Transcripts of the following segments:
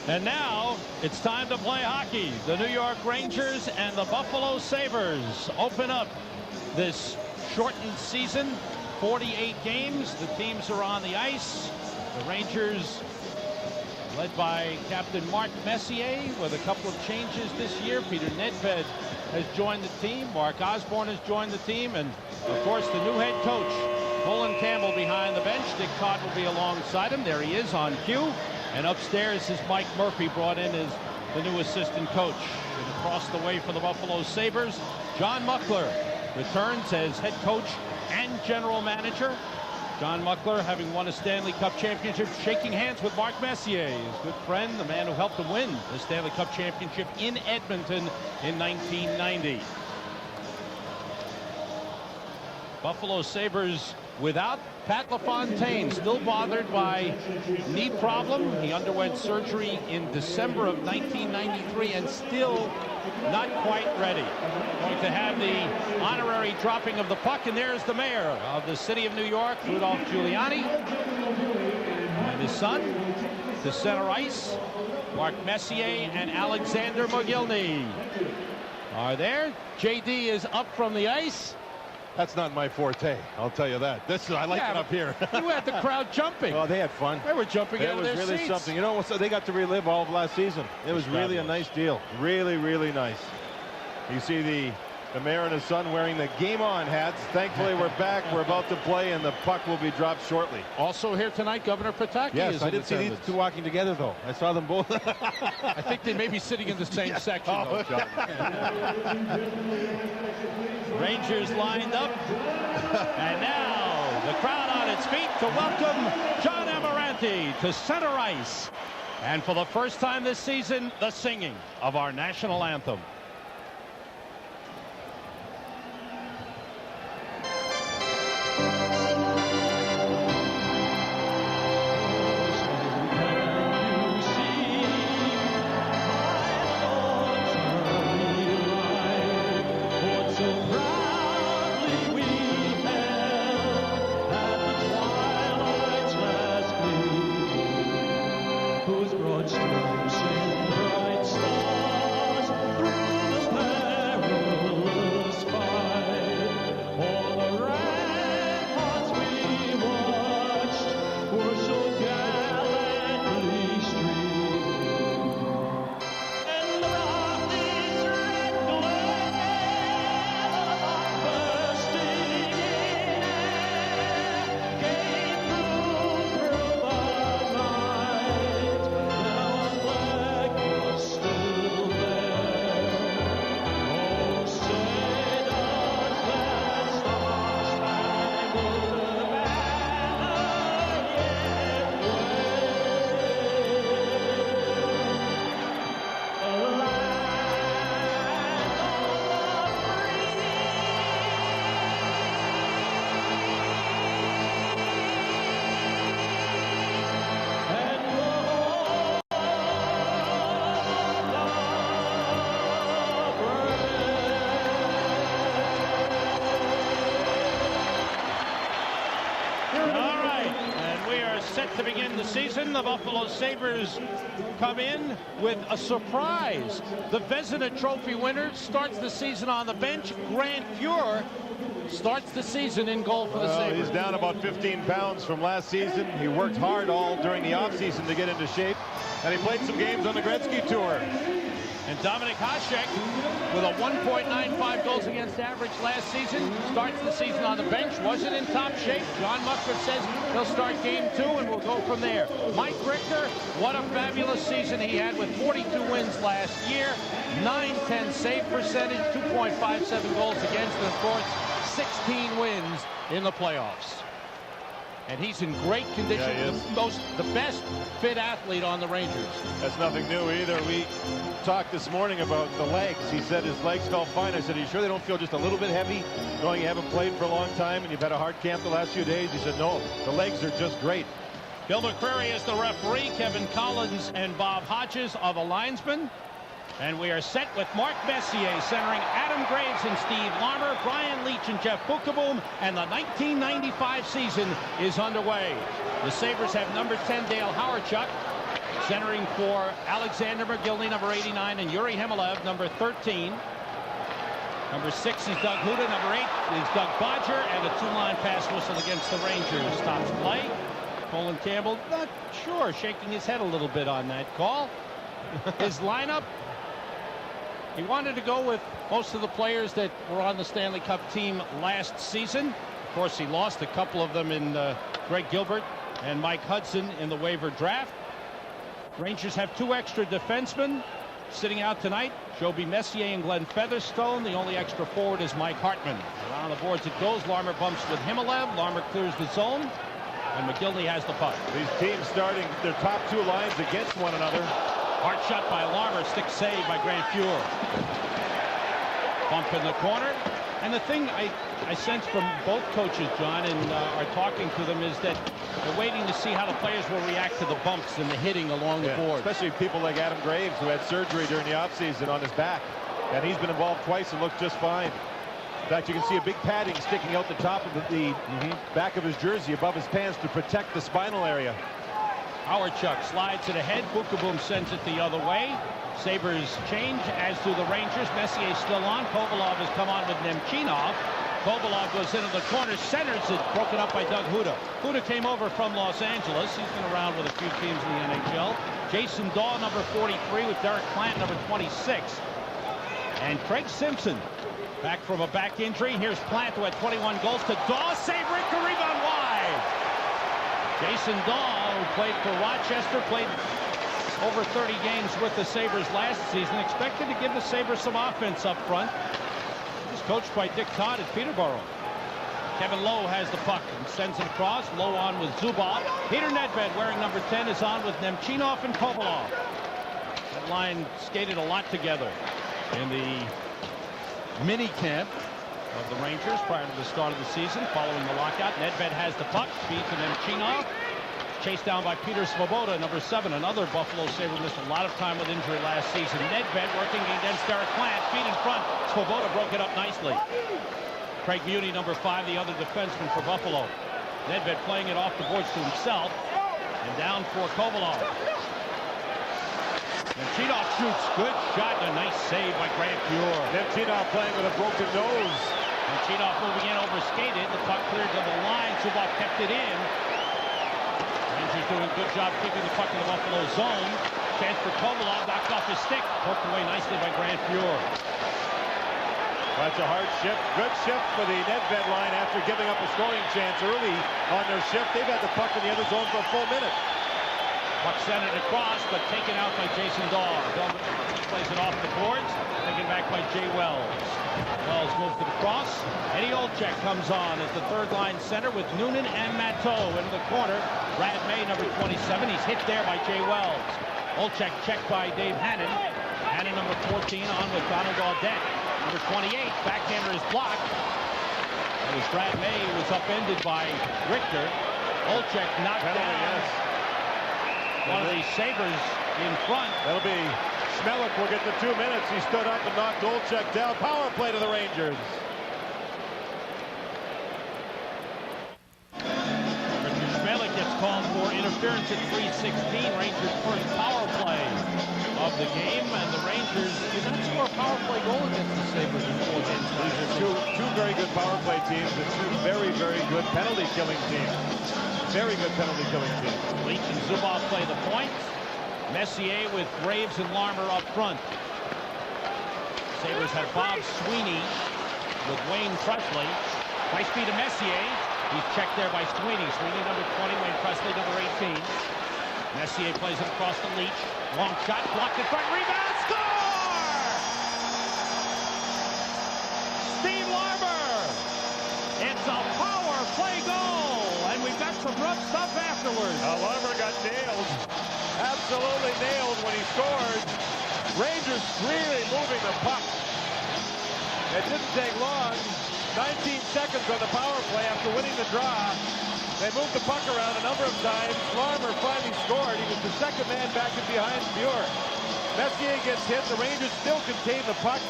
And now it's time to play hockey. The New York Rangers and the Buffalo Sabres open up this shortened season. 48 games. The teams are on the ice. The Rangers, led by Captain Mark Messier, with a couple of changes this year. Peter Nedved has joined the team. Mark Osborne has joined the team. And, of course, the new head coach, Colin Campbell, behind the bench. Dick Todd will be alongside him. There he is on cue. And upstairs is Mike Murphy, brought in as the new assistant coach. And across the way for the Buffalo Sabres, John Muckler returns as head coach and general manager. John Muckler, having won a Stanley Cup championship, shaking hands with Mark Messier, his good friend, the man who helped him win the Stanley Cup championship in Edmonton in 1990. Buffalo Sabres without Pat LaFontaine, still bothered by knee problem. He underwent surgery in December of 1993 and still not quite ready. Going to have the honorary dropping of the puck, and there's the mayor of the city of New York, Rudolph Giuliani, and his son to center ice. Mark Messier and Alexander Mogilny are there. JD is up from the ice. That's not my forte, I'll tell you that. I like it up here. You had the crowd jumping. Oh, they had fun. They were jumping out of their seats. It was really something. You know, so they got to relive all of last season. It was really a nice deal. Really, really nice. You see the mayor and his son wearing the game on hats. Thankfully, we're back. We're about to play, and the puck will be dropped shortly. Also here tonight, Governor Pataki. Yes, I did see these two walking together, though. I saw them both. I think they may be sitting in the same section, though, John. Rangers lined up, and now the crowd on its feet to welcome John Amaranthi to center ice. And for the first time this season, the singing of our national anthem. To begin the season, the Buffalo Sabres come in with a surprise. The Vezina Trophy winner starts the season on the bench. Grant Fuhr starts the season in goal for the Sabres. He's down about 15 pounds from last season. He worked hard all during the offseason to get into shape, and he played some games on the Gretzky Tour. And Dominik Hasek, with a 1.95 goals against average last season, starts the season on the bench. Wasn't in top shape. John Muckler says he'll start game 2, and we'll go from there. Mike Richter, what a fabulous season he had with 42 wins last year. .910 save percentage, 2.57 goals against, and of course, 16 wins in the playoffs. And he's in great condition. Yeah, the best fit athlete on the Rangers. That's nothing new either. We talked this morning about the legs. He said his legs felt fine. I said, are you sure they don't feel just a little bit heavy, knowing you haven't played for a long time and you've had a hard camp the last few days? He said, no, the legs are just great. Bill McCreary is the referee. Kevin Collins and Bob Hodges are the linesmen. And we are set with Mark Messier centering Adam Graves and Steve Larmer, Brian Leach and Jeff Bukaboom, and the 1995 season is underway. The Sabres have number 10 Dale Hawerchuk, Centering for Alexander McGillney, number 89, and Yuri Himalev, number 13. Number 6 is Doug Huda. Number 8 is Doug Bodger, and a 2-line pass whistle against the Rangers. Stops play. Colin Campbell, not sure, shaking his head a little bit on that call. His lineup, he wanted to go with most of the players that were on the Stanley Cup team last season. Of course, he lost a couple of them in Greg Gilbert and Mike Hudson in the waiver draft. Rangers have 2 extra defensemen sitting out tonight. Joby Messier and Glenn Featherstone. The only extra forward is Mike Hartman. Around the boards it goes. Larmer bumps with Himalev. Larmer clears the zone. And McGillney has the puck. These teams starting their top 2 lines against one another. Hard shot by Larmer. Stick save by Grant Fuhr. Bump in the corner. And the thing I sense from both coaches, John, and are talking to them, is that they're waiting to see how the players will react to the bumps and the hitting along the board. Especially people like Adam Graves, who had surgery during the offseason on his back. And he's been involved twice and looks just fine. In fact, you can see a big padding sticking out the top of the back of his jersey above his pants to protect the spinal area. Howardchuk slides it ahead. Bukaboom sends it the other way. Sabres change, as do the Rangers. Messier still on. Kovalov has come on with Nemchinov. Kovalov goes into the corner, centers it, broken up by Doug Huda. Huda came over from Los Angeles. He's been around with a few teams in the NHL. Jason Daw, number 43, with Derek Plant, number 26. And Craig Simpson, back from a back injury. Here's Plant, who had 21 goals, to Daw. Save, Rick, the rebound wide. Jason Daw, who played for Rochester, played over 30 games with the Sabres last season, expected to give the Sabres some offense up front. He's coached by Dick Todd at Peterborough. Kevin Lowe has the puck and sends it across. Lowe on with Zubov. Peter Nedved, wearing number 10, is on with Nemchinov and Kovalov. That line skated a lot together in the mini camp of the Rangers prior to the start of the season. Following the lockout, Nedved has the puck, feed to Nemchinov. Chased down by Peter Svoboda, number 7. Another Buffalo Sabre missed a lot of time with injury last season. Nedved working against Derek Plant. Feet in front. Svoboda broke it up nicely. Craig Muni, number 5, the other defenseman for Buffalo. Nedved playing it off the boards to himself. And down for Kovalov. Nemchinov shoots. Good shot and a nice save by Grant Fuhr. Nemchinov playing with a broken nose. Nemchinov moving in, overskated. The puck cleared to the line. Zubov kept it in. Rangers doing a good job keeping the puck in the Buffalo zone. Chance for Kovalov, knocked off his stick. Poked away nicely by Grant Fuhr. That's a hard shift. Good shift for the Nedved line after giving up a scoring chance early on their shift. They've had the puck in the other zone for a full minute. Puck centered across, but taken out by Jason Daw. Daw plays it off the boards. Taken back by Jay Wells. Wells moves to the cross. Eddie Olczyk comes on as the third-line center with Noonan and Matteau into the corner. Brad May, number 27. He's hit there by Jay Wells. Olczyk checked by Dave Hannon. Hannon, number 14, on with Donald Audette. Number 28, backhander is blocked. It was Brad May who was upended by Richter. Olczyk knocked down. Yes. One of these Sabres in front. That'll be Schmelik will get the 2 minutes. He stood up and knocked Olczyk down. Power play to the Rangers. Richard Schmelik gets called for interference at 3:16. Rangers' first power play of the game, and the Rangers did not score a power play goal against the Sabres in 4 games. These are two very good power play teams and 2 very, very good penalty killing teams. Very good penalty killing teams. Leach and Zubov play the point. Messier with Graves and Larmer up front. Sabres have Bob Sweeney with Wayne Presley. Nice feed to Messier. He's checked there by Sweeney. Sweeney, number 20. Wayne Presley, number 18. Messier plays it across the Leach. Long shot, blocked in front, rebound, score! Steve Larmer! It's a power play goal, and we've got some rough stuff afterwards. Larmer got nailed. Absolutely nailed when he scored. Rangers really moving the puck. It didn't take long. 19 seconds on the power play after winning the draw. They moved the puck around a number of times. Larmer finally scored. He was the second man back and behind Fuhr. Messier gets hit. The Rangers still contain the puck.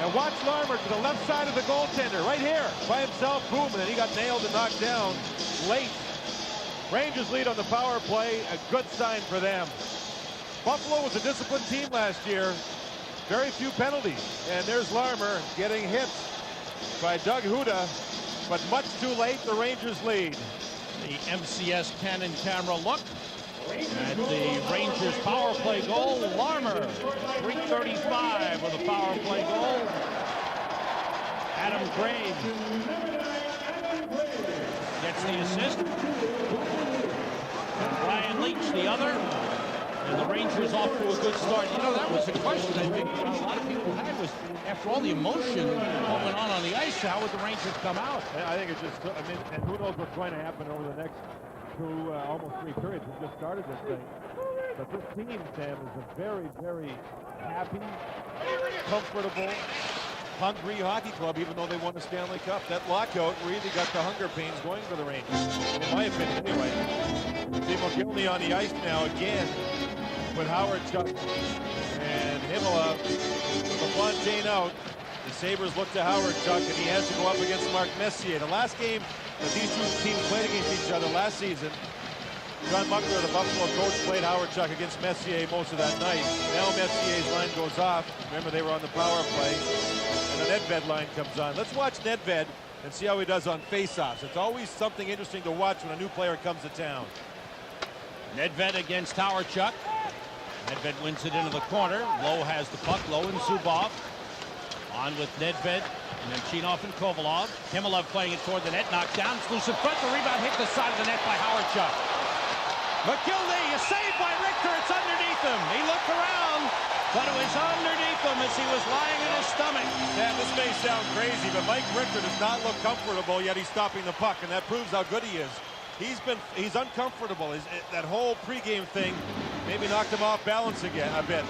And watch Larmer to the left side of the goaltender, right here, by himself. Boom, and then he got nailed and knocked down late. Rangers lead on the power play. A good sign for them. Buffalo was a disciplined team last year. Very few penalties. And there's Larmer getting hit by Doug Huda, but much too late. The Rangers lead. The MCS Canon camera look at the Rangers power play goal. Larmer, 3:35 with a power play goal. Adam Graves gets the assist. And Brian Leach, the other. And the Rangers off to a good start. You know, that was the question I think a lot of people had was, after all the emotion what went on the ice, how would the Rangers come out? I think it's just, I mean, and who knows what's going to happen over the next two, almost three periods. We just started this thing. But this team, Sam, is a very, very happy, comfortable, hungry hockey club, even though they won the Stanley Cup. That lockout really got the hunger pains going for the Rangers, in my opinion, anyway. See McGillney on the ice now again with Howard Chuck and Himmelov. LaFontaine out. The Sabres look to Howard Chuck, and he has to go up against Mark Messier. The last game that these two teams played against each other last season, John Muckler, the Buffalo coach, played Howard Chuck against Messier most of that night. Now Messier's line goes off. Remember, they were on the power play. And the Nedved line comes on. Let's watch Nedved and see how he does on face-offs. It's always something interesting to watch when a new player comes to town. Nedved against Howard Chuck. Nedved wins it into the corner. Lowe has the puck. Lowe and Zubov. On with Nedved. And then Chinoff and Kovalov. Himmelov playing it toward the net. Knocked down. It's loose in front. The rebound hit the side of the net by Howard Chuck. McGillney is saved by Richter. It's underneath him. He looked around, but it was underneath him as he was lying in his stomach. Yeah, this may sound crazy, but Mike Richter does not look comfortable, yet he's stopping the puck, and that proves how good he is. He's uncomfortable. That whole pregame thing maybe knocked him off balance again a bit.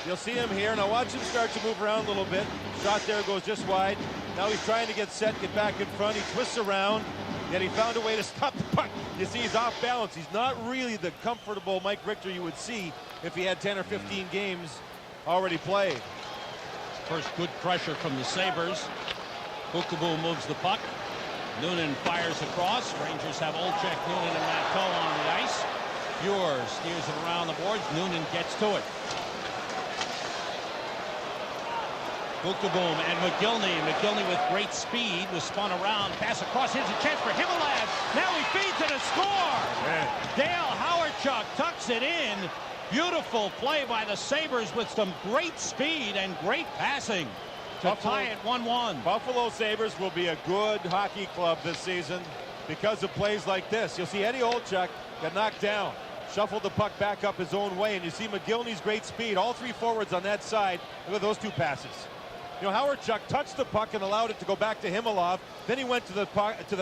You'll see him here. Now watch him start to move around a little bit. Shot there goes just wide. Now he's trying to get set, get back in front. He twists around, yet he found a way to stop the puck. You see he's off balance. He's not really the comfortable Mike Richter you would see if he had 10 or 15 games already played. First good pressure from the Sabres. Kokovu moves the puck. Noonan fires across. Rangers have Olczyk, Noonan, and Matteau on the ice. Fuhr steers it around the boards. Noonan gets to it. Kokovu and McGillney. McGillney with great speed was spun around. Pass across. Here's a chance for Himmelov. Now he feeds it a score. Yeah. Dale Howardchuk tucks it in. Beautiful play by the Sabres with some great speed and great passing to tie it 1-1. Buffalo Sabres will be a good hockey club this season because of plays like this. You'll see Eddie Olczyk got knocked down, shuffled the puck back up his own way, and you see McGillney's great speed. All three forwards on that side. Look at those two passes. You know, Howardchuk touched the puck and allowed it to go back to Himmelov. Then he went to the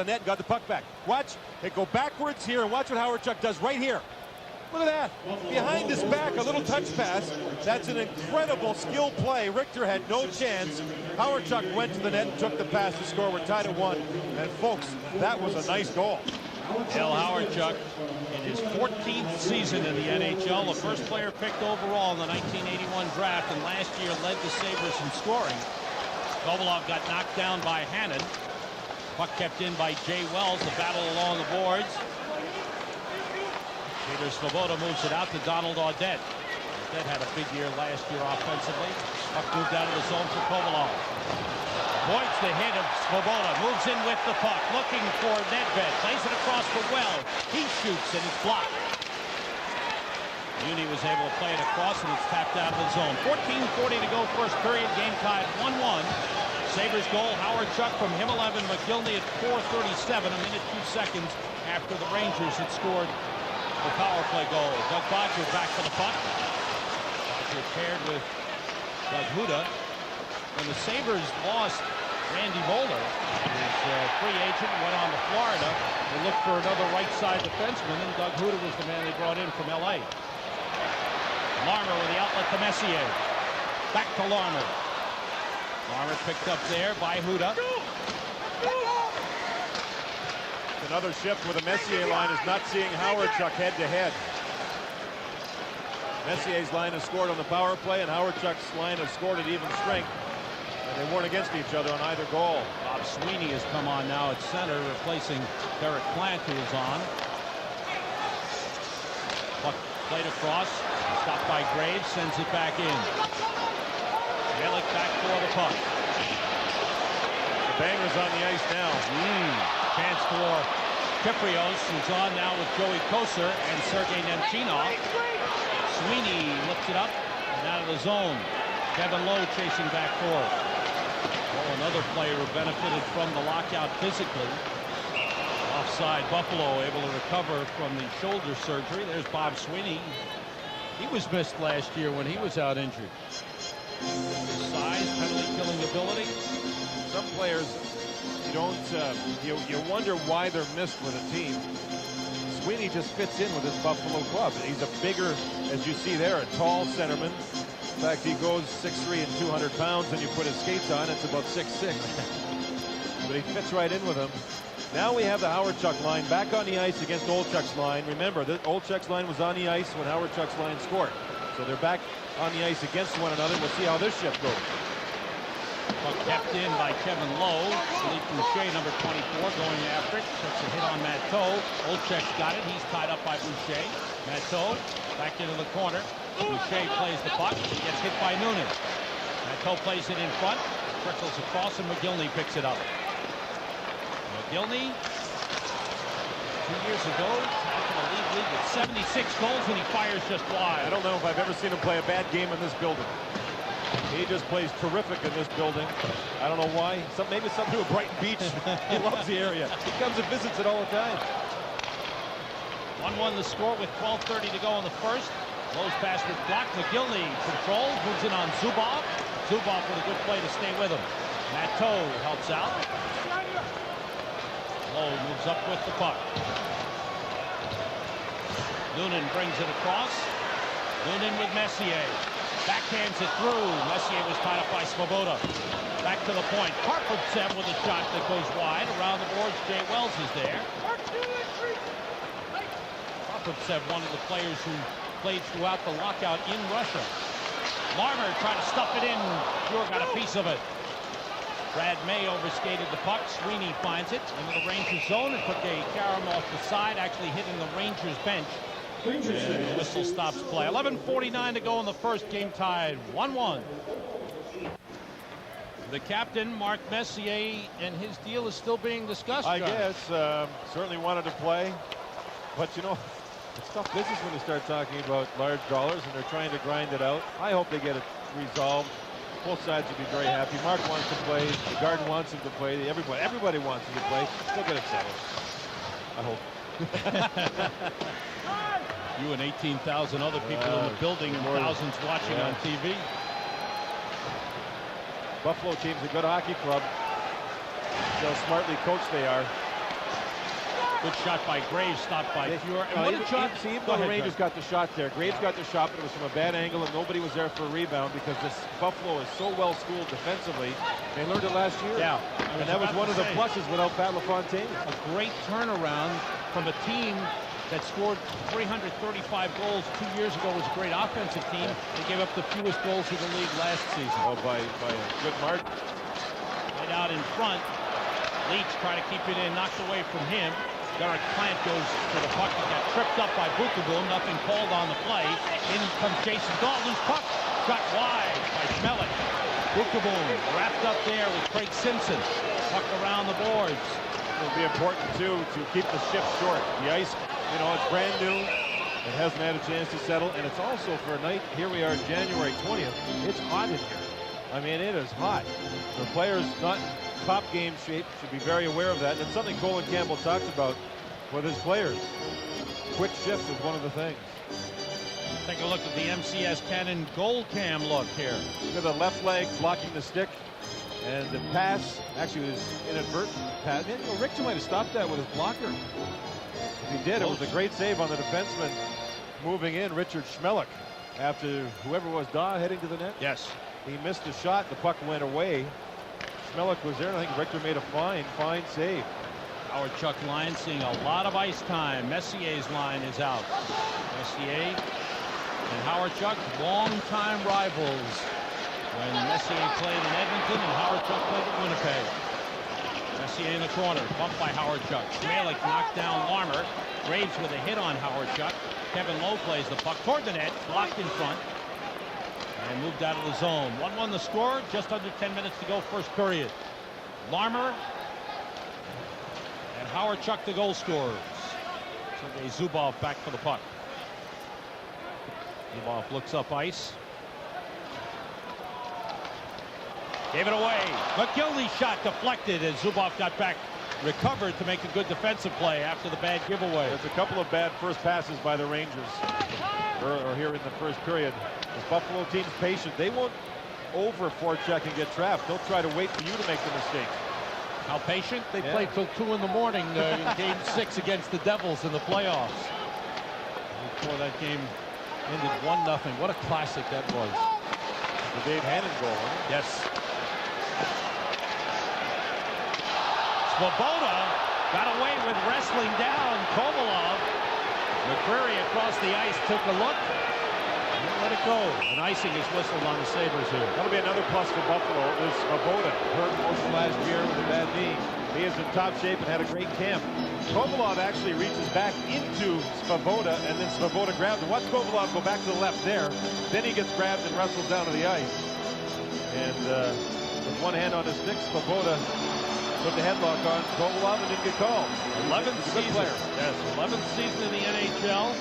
net and got the puck back. Watch it go backwards here, and watch what Howardchuk does right here. Look at that. Behind his back, a little touch pass. That's an incredible skill play. Richter had no chance. Howardchuk went to the net and took the pass to score. We're tied at 1. And folks, that was a nice goal. Dale Howardchuk in his 14th season in the NHL, the first player picked overall in the 1981 draft, and last year led the Sabres in scoring. Kovalov got knocked down by Hannon. Puck kept in by Jay Wells. The battle along the boards. Peter Svoboda moves it out to Donald Audette. Audette had a big year last year offensively. Puck moved out of the zone for Kovalov. Avoids the hit of Svoboda. Moves in with the puck. Looking for Nedved. Plays it across for Wells. He shoots and it's blocked. Uni was able to play it across and it's tapped out of the zone. 14:40 to go first period. Game tied 1-1. Sabres goal. Howardchuk from Himmelov and McGillney at 4:37. A minute 2 seconds after the Rangers had scored the power play goal. Doug Bodger back for the puck. Bodger paired with Doug Huda. When the Sabres lost Randy Moeller, his free agent, went on to Florida. They looked for another right side defenseman, and Doug Huda was the man they brought in from L.A. Larmer with the outlet to Messier. Back to Larmer. Larmer picked up there by Huda. Another shift where the Messier line is not seeing Howardchuk head-to-head. Messier's line has scored on the power play, and Howardchuk's line has scored at even strength. And they weren't against each other on either goal. Bob Sweeney has come on now at center, replacing Derek Plant, who is on. Puck played across. Stopped by Graves, sends it back in. Malik back for the puck. The banger's on the ice now. Chance for Kyprios, who's on now with Joey Kosar and Sergei Nemchinov. Sweeney lifts it up and out of the zone. Kevin Lowe chasing back forward. Oh, another player who benefited from the lockout physically. Offside, Buffalo able to recover from the shoulder surgery. There's Bob Sweeney. He was missed last year when he was out injured. Size, penalty killing ability. Some players, you don't, you wonder why they're missed with a team. Sweeney just fits in with his Buffalo club. He's a bigger, as you see there, a tall centerman. In fact, he goes 6'3" and 200 pounds, and you put his skates on, it's about 6'6". But he fits right in with him. Now we have the Howard Chuck line back on the ice against Olchuk's line. Remember, the Olchuk's line was on the ice when Howard Chuck's line scored. So they're back on the ice against one another. We'll see how this shift goes. Puck kept in by Kevin Lowe. Philippe Boucher, number 24, going after it. Takes a hit on Matteau. Olchuk's got it. He's tied up by Boucher. Matteau back into the corner. Boucher plays the puck. He gets hit by Noonan. Matteau plays it in front. Trickles across, and McGillney picks it up. McGillney, 2 years ago, tapped in the league with 76 goals, and he fires just wide. I don't know if I've ever seen him play a bad game in this building. He just plays terrific in this building. I don't know why. Maybe something to do with Brighton Beach. He loves the area. He comes and visits it all the time. 1-1 the score with 12:30 to go in the first. Lowe's pass was blocked. McGillney controls, moves in on Zubov. Zubov with a good play to stay with him. Matteau helps out. Lowe moves up with the puck. Noonan brings it across. Noonan with Messier. Backhands it through. Messier was tied up by Svoboda. Back to the point. Karpovtsev with a shot that goes wide. Around the boards, Jay Wells is there. Karpovtsev, one of the players who played throughout the lockout in Russia. Larmer trying to stuff it in. Pure got a piece of it. Brad May overskated the puck. Sweeney finds it into the Rangers zone and took a carom off the side, actually hitting the Rangers bench. And the whistle stops play. 11:49 to go in the first, game tied 1-1. The captain, Mark Messier, and his deal is still being discussed. I guess. Certainly wanted to play. But, you know, it's tough business when you start talking about large dollars, and they're trying to grind it out. I hope they get it resolved. Both sides would be very happy. Mark wants to play. The Garden wants him to play. Everybody wants him to play. Still get it settled. I hope. You and 18,000 other people in the building and thousands watching on TV. Buffalo team's a good hockey club. So smartly coached they are. Good shot by Graves, stopped by Pure. And what a shot. See, even though the Rangers got the shot there, Graves got the shot, but it was from a bad angle, and nobody was there for a rebound because this Buffalo is so well schooled defensively. They learned it last year. Yeah. And that was one of the pluses without Pat LaFontaine. A great turnaround from a team that scored 335 goals 2 years ago. Was a great offensive team. They gave up the fewest goals in the league last season. Oh, by a good margin. Right out in front. Leach trying to keep it in, knocked away from him. Derek Plant goes to the puck. He got tripped up by Bukaboom. Nothing called on the play. In comes Jason Dahl. Loose puck. Shot wide by Schmelik. Bukaboom wrapped up there with Craig Simpson. Puck around the boards. It'll be important, too, to keep the shift short. The ice, you know, it's brand new. It hasn't had a chance to settle. And it's also for a night. Here we are January 20th. It's hot in here. I mean, it is hot. The players not in top game shape should be very aware of that. And it's something Colin Campbell talks about with his players. Quick shift is one of the things. Take a look at the MCS Cannon gold cam look here. Look at the left leg blocking the stick. And the pass actually was inadvertent. Pass. You know, Rick might have stopped that with his blocker. If he did, it was a great save on the defenseman moving in, Richard Schmelik, after whoever was Daw heading to the net. Yes. He missed the shot. The puck went away. Schmelik was there, and I think Richter made a fine save. Howard Chuck line seeing a lot of ice time. Messier's line is out. Messier and Howard Chuck, long-time rivals. When Messier played in Edmonton and Howard Chuck played at Winnipeg. Messier in the corner, bumped by Howard Chuck. Schmelik knocked down Larmer. Graves with a hit on Howard Chuck. Kevin Lowe plays the puck toward the net, blocked in front, and moved out of the zone. 1-1 the score, just under 10 minutes to go, first period. Larmer and Howard Chuck, the goal scorers. Sergei Zubov back for the puck. Zubov looks up ice. Gave it away. McGillney's shot deflected as Zubov got back, recovered to make a good defensive play after the bad giveaway. There's a couple of bad first passes by the Rangers or here in the first period. This Buffalo team's patient. They won't over forecheck and get trapped. They'll try to wait for you to make the mistake. How patient? They played till 2 in the morning in Game 6 against the Devils in the playoffs. Before that game ended 1-0. What a classic that was. The Dave Hannon goal, huh? Yes. Svoboda got away with wrestling down Kovalov. McCreary across the ice took a look. Let it go. And icing is whistled on the Sabres here. That'll be another plus for Buffalo. It was Svoboda, hurt most of last year with a bad knee. He is in top shape and had a great camp. Kovalov actually reaches back into Svoboda, and then Svoboda grabs him. Watch Kovalov go back to the left there. Then he gets grabbed and wrestles down to the ice. And with one hand on his stick, Svoboda put the headlock on Kovalov and didn't get called. 11th Good season. player. Yes, 11th season in the NHL.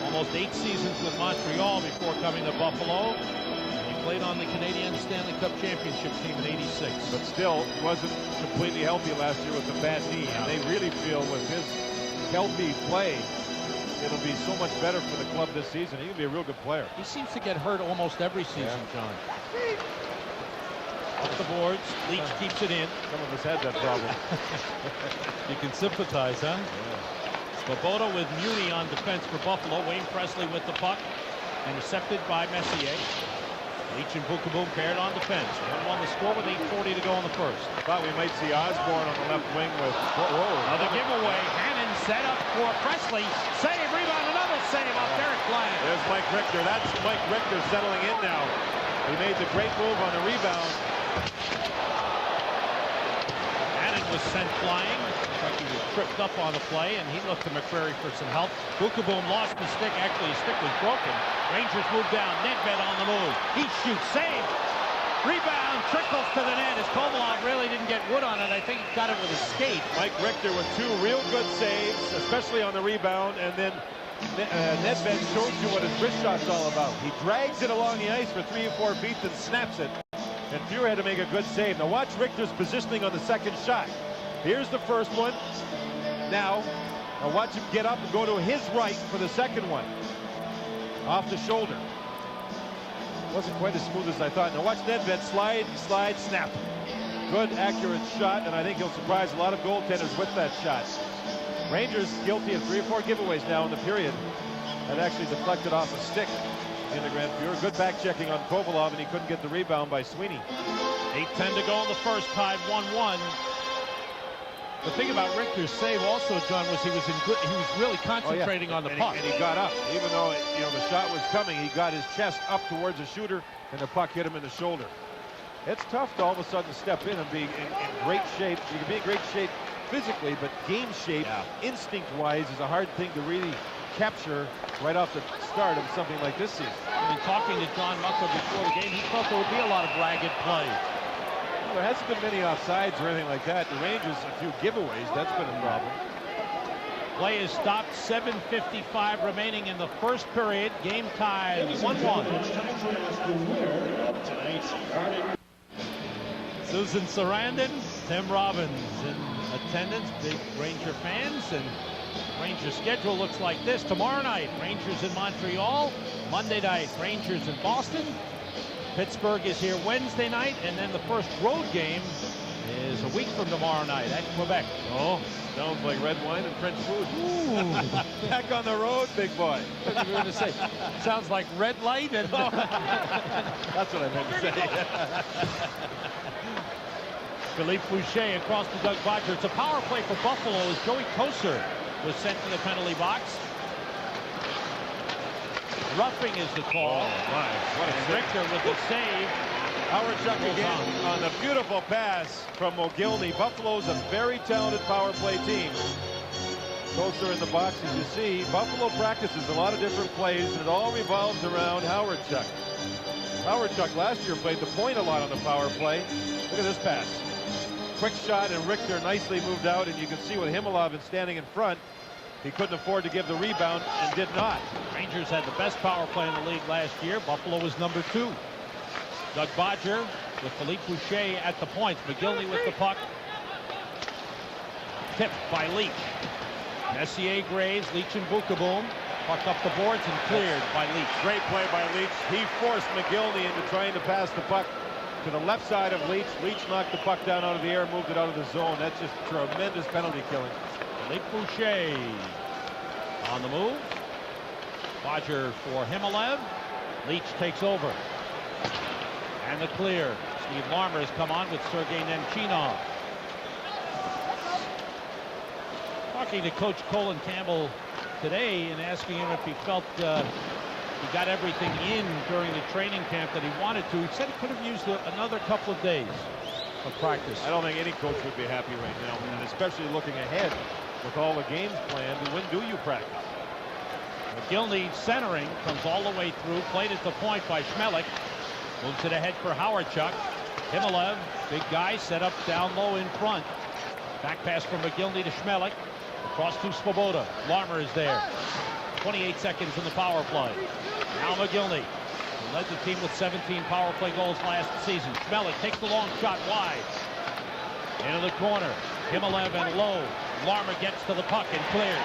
Almost 8 seasons with Montreal before coming to Buffalo. He played on the Canadian Stanley Cup Championship team in '86. But still, he wasn't completely healthy last year with a bad knee. And they really feel with his healthy play, it'll be so much better for the club this season. He can be a real good player. He seems to get hurt almost every season, John. Up the boards, Leach keeps it in. Some of us had that problem. You can sympathize, huh? Yeah. Svoboda with Muni on defense for Buffalo. Wayne Presley with the puck. Intercepted by Messier. Leach and Bukaboom paired on defense. 1-1 the score with 8:40 to go in the first. Thought we might see Osborne on the left wing with... Whoa. Another giveaway. Hannon set up for Presley. Save, rebound, another save off Derek Bland. There's Mike Richter. That's Mike Richter settling in now. He made the great move on the rebound. Hannon was sent flying. He was tripped up on the play, and he looked to McCreary for some help. Bukaboom lost the stick. Actually, his stick was broken. Rangers move down. Nedved on the move. He shoots. Save. Rebound. Trickles to the net as Kovalov really didn't get wood on it. I think he got it with his skate. Mike Richter with 2 real good saves, especially on the rebound, and then Nedved shows you what his wrist shot's all about. He drags it along the ice for 3 or 4 feet, then snaps it. And Fuhrer had to make a good save. Now watch Richter's positioning on the second shot. Here's the first one. Now watch him get up and go to his right for the second one. Off the shoulder. Wasn't quite as smooth as I thought. Now watch Nedved slide, snap. Good, accurate shot, and I think he'll surprise a lot of goaltenders with that shot. Rangers guilty of 3 or 4 giveaways now in the period. That actually deflected off a stick into Grant Fuhrer. Good back checking on Kovalov, and he couldn't get the rebound by Sweeney. 8:10 to go in the first, tied 1-1. The thing about Richter's save also, John, was he was really concentrating on the puck. And he got up. Even though the shot was coming, he got his chest up towards the shooter, and the puck hit him in the shoulder. It's tough to all of a sudden step in and be in great shape. You can be in great shape physically, but game shape, instinct-wise, is a hard thing to really capture right off the start of something like this season. I mean, talking to John Mucker before the game, he felt there would be a lot of ragged play. Well, there hasn't been many offsides or anything like that. The Rangers, a few giveaways, that's been a problem. Play is stopped. 7:55 remaining in the first period. Game tied 1-1. Susan Sarandon, Tim Robbins in attendance. Big Ranger fans, and Ranger schedule looks like this. Tomorrow night, Rangers in Montreal. Monday night, Rangers in Boston. Pittsburgh is here Wednesday night, and then the first road game is a week from tomorrow night at Quebec. Oh, sounds like red wine and French food. Ooh. Back on the road, big boy. What were you going to say? Sounds like red light and... That's what I meant to say. Philippe Fouché across the Doug Bodger. It's a power play for Buffalo as Joey Kocur was sent to the penalty box. Roughing is the call. Oh, my. What a Richter with the save. Howard Chuck again on a beautiful pass from Mogilny. Buffalo's a very talented power play team. Closer in the box, as you see, Buffalo practices a lot of different plays, and it all revolves around Howard Chuck. Howard Chuck last year played the point a lot on the power play. Look at this pass. Quick shot, and Richter nicely moved out, and you can see with Himmelov standing in front, he couldn't afford to give the rebound and did not. Rangers had the best power play in the league last year. Buffalo was number 2. Doug Bodger with Philippe Boucher at the points. McGillney with the puck. Tipped by Leach. Messier, Graves, Leach, and Bukaboom. Puck up the boards and cleared by Leach. Great play by Leach. He forced McGillney into trying to pass the puck to the left side of Leach. Leach knocked the puck down out of the air, moved it out of the zone. That's just tremendous penalty killing. Philippe Boucher on the move. Bodger for Himmelov. Leach takes over. And the clear. Steve Larmer has come on with Sergei Nemchinov. Talking to Coach Colin Campbell today and asking him if he felt he got everything in during the training camp that he wanted to. He said he could have used another couple of days of practice. I don't think any coach would be happy right now, and especially looking ahead with all the games planned. When do you practice? McGillney centering, comes all the way through, played at the point by Schmelik. Moves it ahead for Howard Chuck. Himmelov, big guy, set up down low in front. Back pass from McGillney to Schmelik. Across to Svoboda. Larmer is there. 28 seconds in the power play. Now McGillney, who led the team with 17 power play goals last season. Schmelik takes the long shot wide. Into the corner. Himmelov and low. Larmer gets to the puck and clears.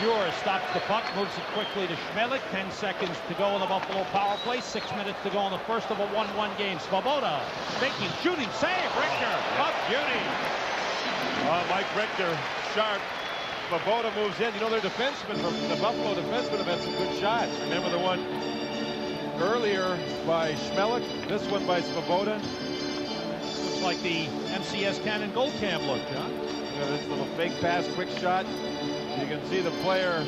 Fuhr stops the puck, moves it quickly to Schmelik. 10 seconds to go in the Buffalo power play. 6 minutes to go in the first of a 1-1 game. Svoboda, thinking, shooting, save. Richter, up beauty. Mike Richter, sharp. Svoboda moves in. You know, their defensemen, the Buffalo defensemen have had some good shots. Remember the one earlier by Schmelik? This one by Svoboda? Looks like the MCS Cannon gold cam look, John. You know, this little fake pass, quick shot. You can see the player,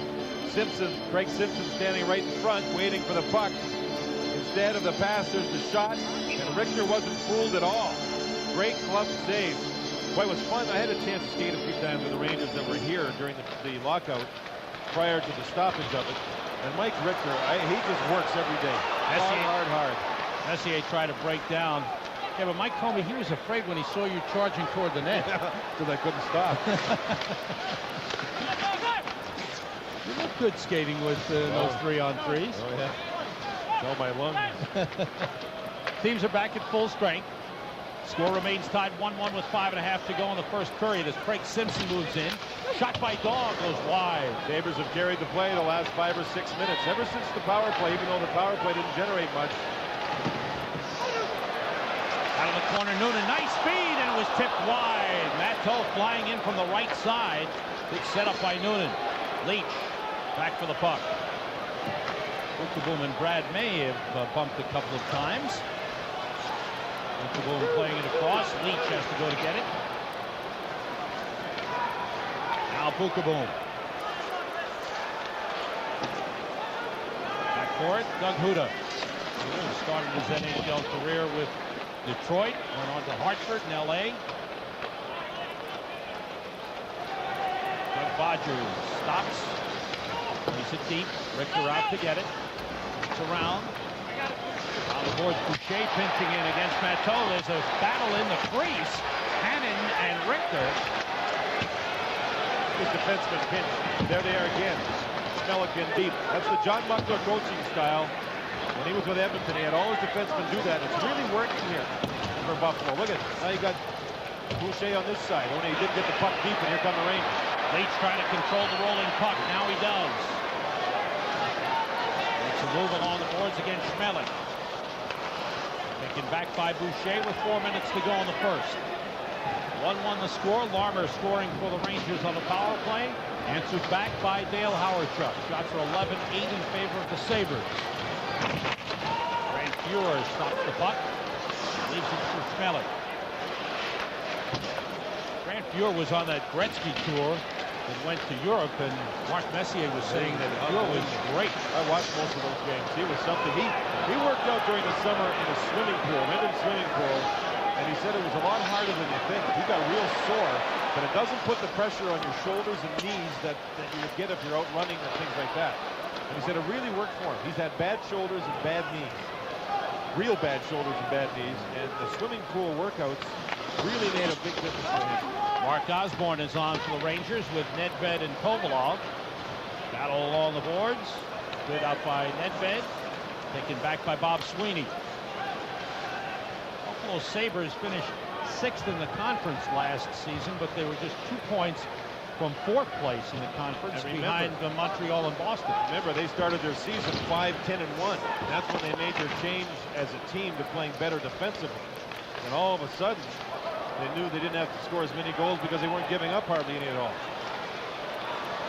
Simpson, Craig Simpson, standing right in front, waiting for the puck. Instead of the pass, there's the shot, and Richter wasn't fooled at all. Great glove save. Boy, it was fun. I had a chance to skate a few times with the Rangers that were here during the lockout prior to the stoppage of it. And Mike Richter, he just works every day. Hard. Messier tried to break down. Yeah, but Mike told me he was afraid when he saw you charging toward the net. Because I couldn't stop. You look good skating with those 3-on-3s. Oh, yeah. It's all my lungs. Teams are back at full strength. Score remains tied 1-1 with 5.5 to go in the first period as Craig Simpson moves in. Shot by Dog goes wide. Sabres have carried the play the last 5 or 6 minutes. Ever since the power play, even though the power play didn't generate much. Out of the corner, Noonan, nice speed, and it was tipped wide. Matteau flying in from the right side. Big setup by Noonan. Leach back for the puck. Bukaboom and Brad May have bumped a couple of times. Bukaboom playing it across. Leach has to go to get it. Now Bukaboom. Back for it, Doug Huda. Started his NHL career with Detroit, went on to Hartford in L.A. Doug Bodger stops. He's it deep. Richter out to get it. It's around. On the boards, Boucher pinching in against Matteau. There's a battle in the crease. Hannon and Richter. His defenseman pinch. There they are again. Pelican deep. That's the John Muckler coaching style. When he was with Edmonton, he had all his defensemen do that. It's really working here for Buffalo. Look at it. Now you got Boucher on this side. Only he didn't get the puck deep, and here come the Rangers. Leach trying to control the rolling puck. Now he does. Makes a move along the boards against Schmelik. Taken back by Boucher with 4 minutes to go in the first. 1-1 the score. Larmer scoring for the Rangers on the power play. Answered back by Dale Howard-Chuck. Shots are 11-8 in favor of the Sabres. Grant Fuhr stops the puck. Leaves it for Schmelik. Grant Fuhr was on that Gretzky tour and went to Europe, and Mark Messier was saying that Fuhr was great. I watched most of those games. He was something. He worked out during the summer in a swimming pool, an indoor swimming pool, and he said it was a lot harder than you think. He got real sore, but it doesn't put the pressure on your shoulders and knees that you would get if you're out running and things like that. And he said it really worked for him. He's had bad shoulders and bad knees. Real bad shoulders and bad knees, and the swimming pool workouts really made a big difference for him. Mark Osborne is on for the Rangers with Nedved and Kovalov. Battle along the boards. Good out by Nedved. Taken back by Bob Sweeney. Buffalo Sabres finished 6th in the conference last season, but they were just 2 points from 4th place in the conference behind Montreal and Boston. Remember, they started their season 5-10-1. That's when they made their change as a team to playing better defensively. And all of a sudden, they knew they didn't have to score as many goals because they weren't giving up hardly any at all.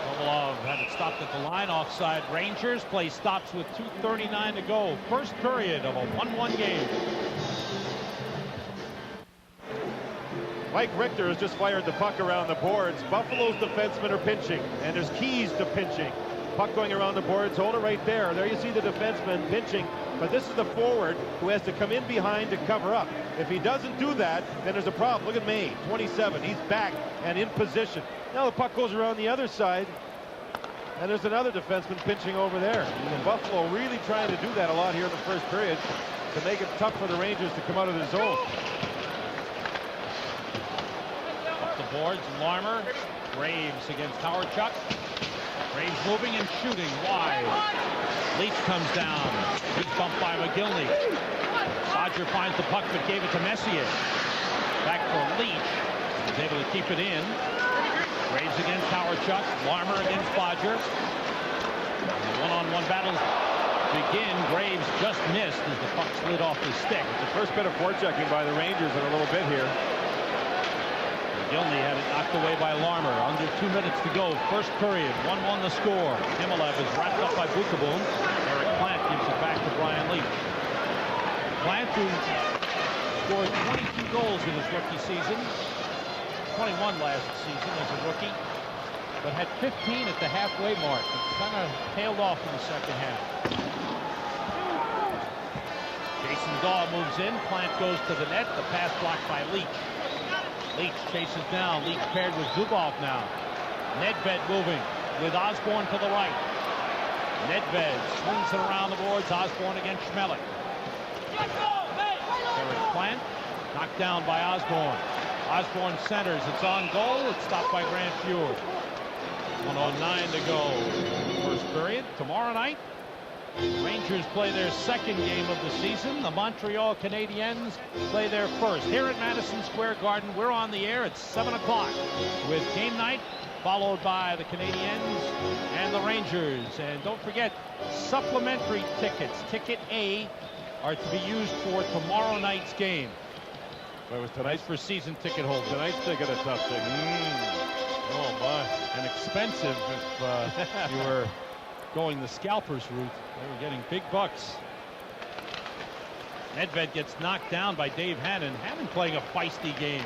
Kovalov had it stopped at the line. Offside Rangers. Play stops with 2:39 to go. First period of a 1-1 game. Mike Richter has just fired the puck around the boards. Buffalo's defensemen are pinching, and there's keys to pinching. Puck going around the boards. Hold it right there. There you see the defenseman pinching, but this is the forward who has to come in behind to cover up. If he doesn't do that, then there's a problem. Look at May, 27. He's back and in position. Now the puck goes around the other side, and there's another defenseman pinching over there. And Buffalo really trying to do that a lot here in the first period to make it tough for the Rangers to come out of the zone. The boards, Larmer, Graves against Howard-Chuck. Graves moving and shooting wide. Leach comes down. He's bumped by McGillney. Bodger finds the puck but gave it to Messier. Back for Leach. He's able to keep it in. Graves against Howard-Chuck. Larmer against Bodger. One-on-one battles begin. Graves just missed as the puck slid off his stick. The first bit of forechecking by the Rangers in a little bit here. Gilney had it knocked away by Larmer. Under 2 minutes to go. First period. 1-1 the score. Himalev is wrapped up by Bukaboom. Eric Plant gives it back to Brian Leach. Plant, who scored 22 goals in his rookie season. 21 last season as a rookie. But had 15 at the halfway mark. Kind of tailed off in the second half. Jason Daw moves in. Plant goes to the net. The pass blocked by Leach. Leach chases down. Leach paired with Zubov now. Nedved moving with Osborne to the right. Nedved swings it around the boards. Osborne against Schmelik. Eric Plant knocked down by Osborne. Osborne centers. It's on goal. It's stopped by Grant Fuhr. 1:09 to go. First period. Tomorrow night, Rangers play their second game of the season. The Montreal Canadiens play their first. Here at Madison Square Garden, we're on the air at 7 o'clock with game night, followed by the Canadiens and the Rangers. And don't forget, supplementary tickets, Ticket A, are to be used for tomorrow night's game. It was tonight's for season ticket holders. Tonight's ticket a tough ticket. Oh my, and expensive if you were going the scalpers route. They were getting big bucks. Nedved gets knocked down by Dave Hannon. Hannon playing a feisty game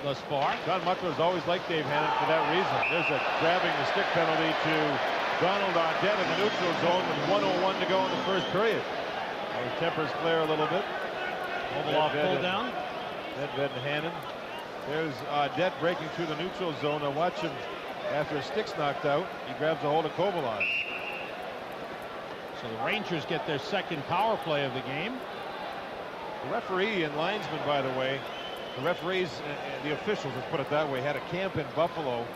thus far. John Muckler's always liked Dave Hannon for that reason. There's a grabbing the stick penalty to Donald Audette in the neutral zone with 1:01 to go in the first period. His tempers flare a little bit. Kovalov pulled down. Nedved and Hannon. There's Audette breaking through the neutral zone. Now watch him after his stick's knocked out. He grabs a hold of Kovalov. So the Rangers get their second power play of the game. The referee and linesman, by the way, the referees, the officials, let's put it that way, had a camp in Buffalo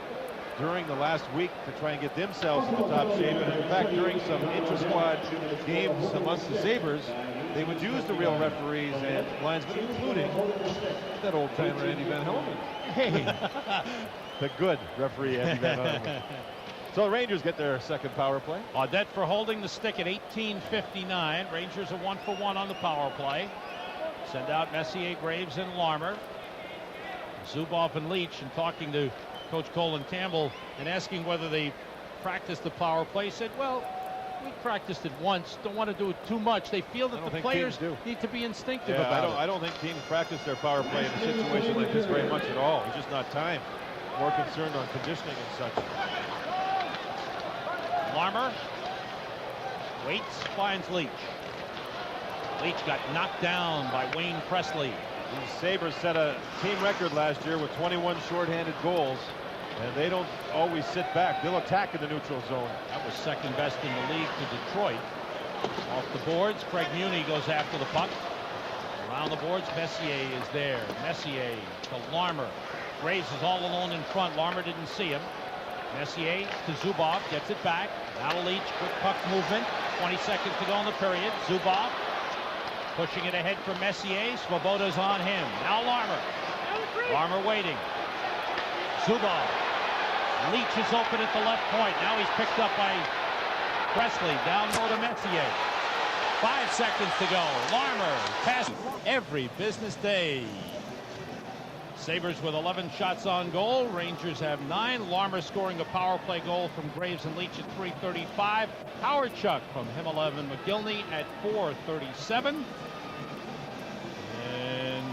during the last week to try and get themselves in the top shape. And in fact, during some intra-squad games amongst the Sabres, they would use the real referees and linesmen, including that old-timer Andy Van Helmond. Hey. The good referee Andy Van Helmond. So the Rangers get their second power play. Audette for holding the stick at 18:59. Rangers are 1-for-1 on the power play. Send out Messier, Graves, and Larmer. Zubov and Leach, and talking to Coach Colin Campbell and asking whether they practiced the power play. Said, well, we practiced it once. Don't want to do it too much. They feel that the players need to be instinctive about it. I don't think teams practice their power play in a situation like this very much at all. It's just not time. More concerned on conditioning and such. Larmer waits, finds Leach. Leach got knocked down by Wayne Presley. The Sabres set a team record last year with 21 shorthanded goals, and they don't always sit back. They'll attack in the neutral zone. That was second best in the league to Detroit. Off the boards, Craig Muni goes after the puck. Around the boards, Messier is there. Messier to Larmer. Graves is all alone in front. Larmer didn't see him. Messier to Zubov, gets it back. Now to Leach, quick puck movement. 20 seconds to go in the period. Zubov pushing it ahead for Messier. Svoboda's on him. Now Larmer. Larmer waiting. Zubov. Leach is open at the left point. Now he's picked up by Presley. Down low to Messier. 5 seconds to go. Larmer pass every business day. Sabres with 11 shots on goal. Rangers have 9. Larmer scoring a power play goal from Graves and Leach at 3:35. Howard-Chuck from Himelev and McGillney at 4:37. And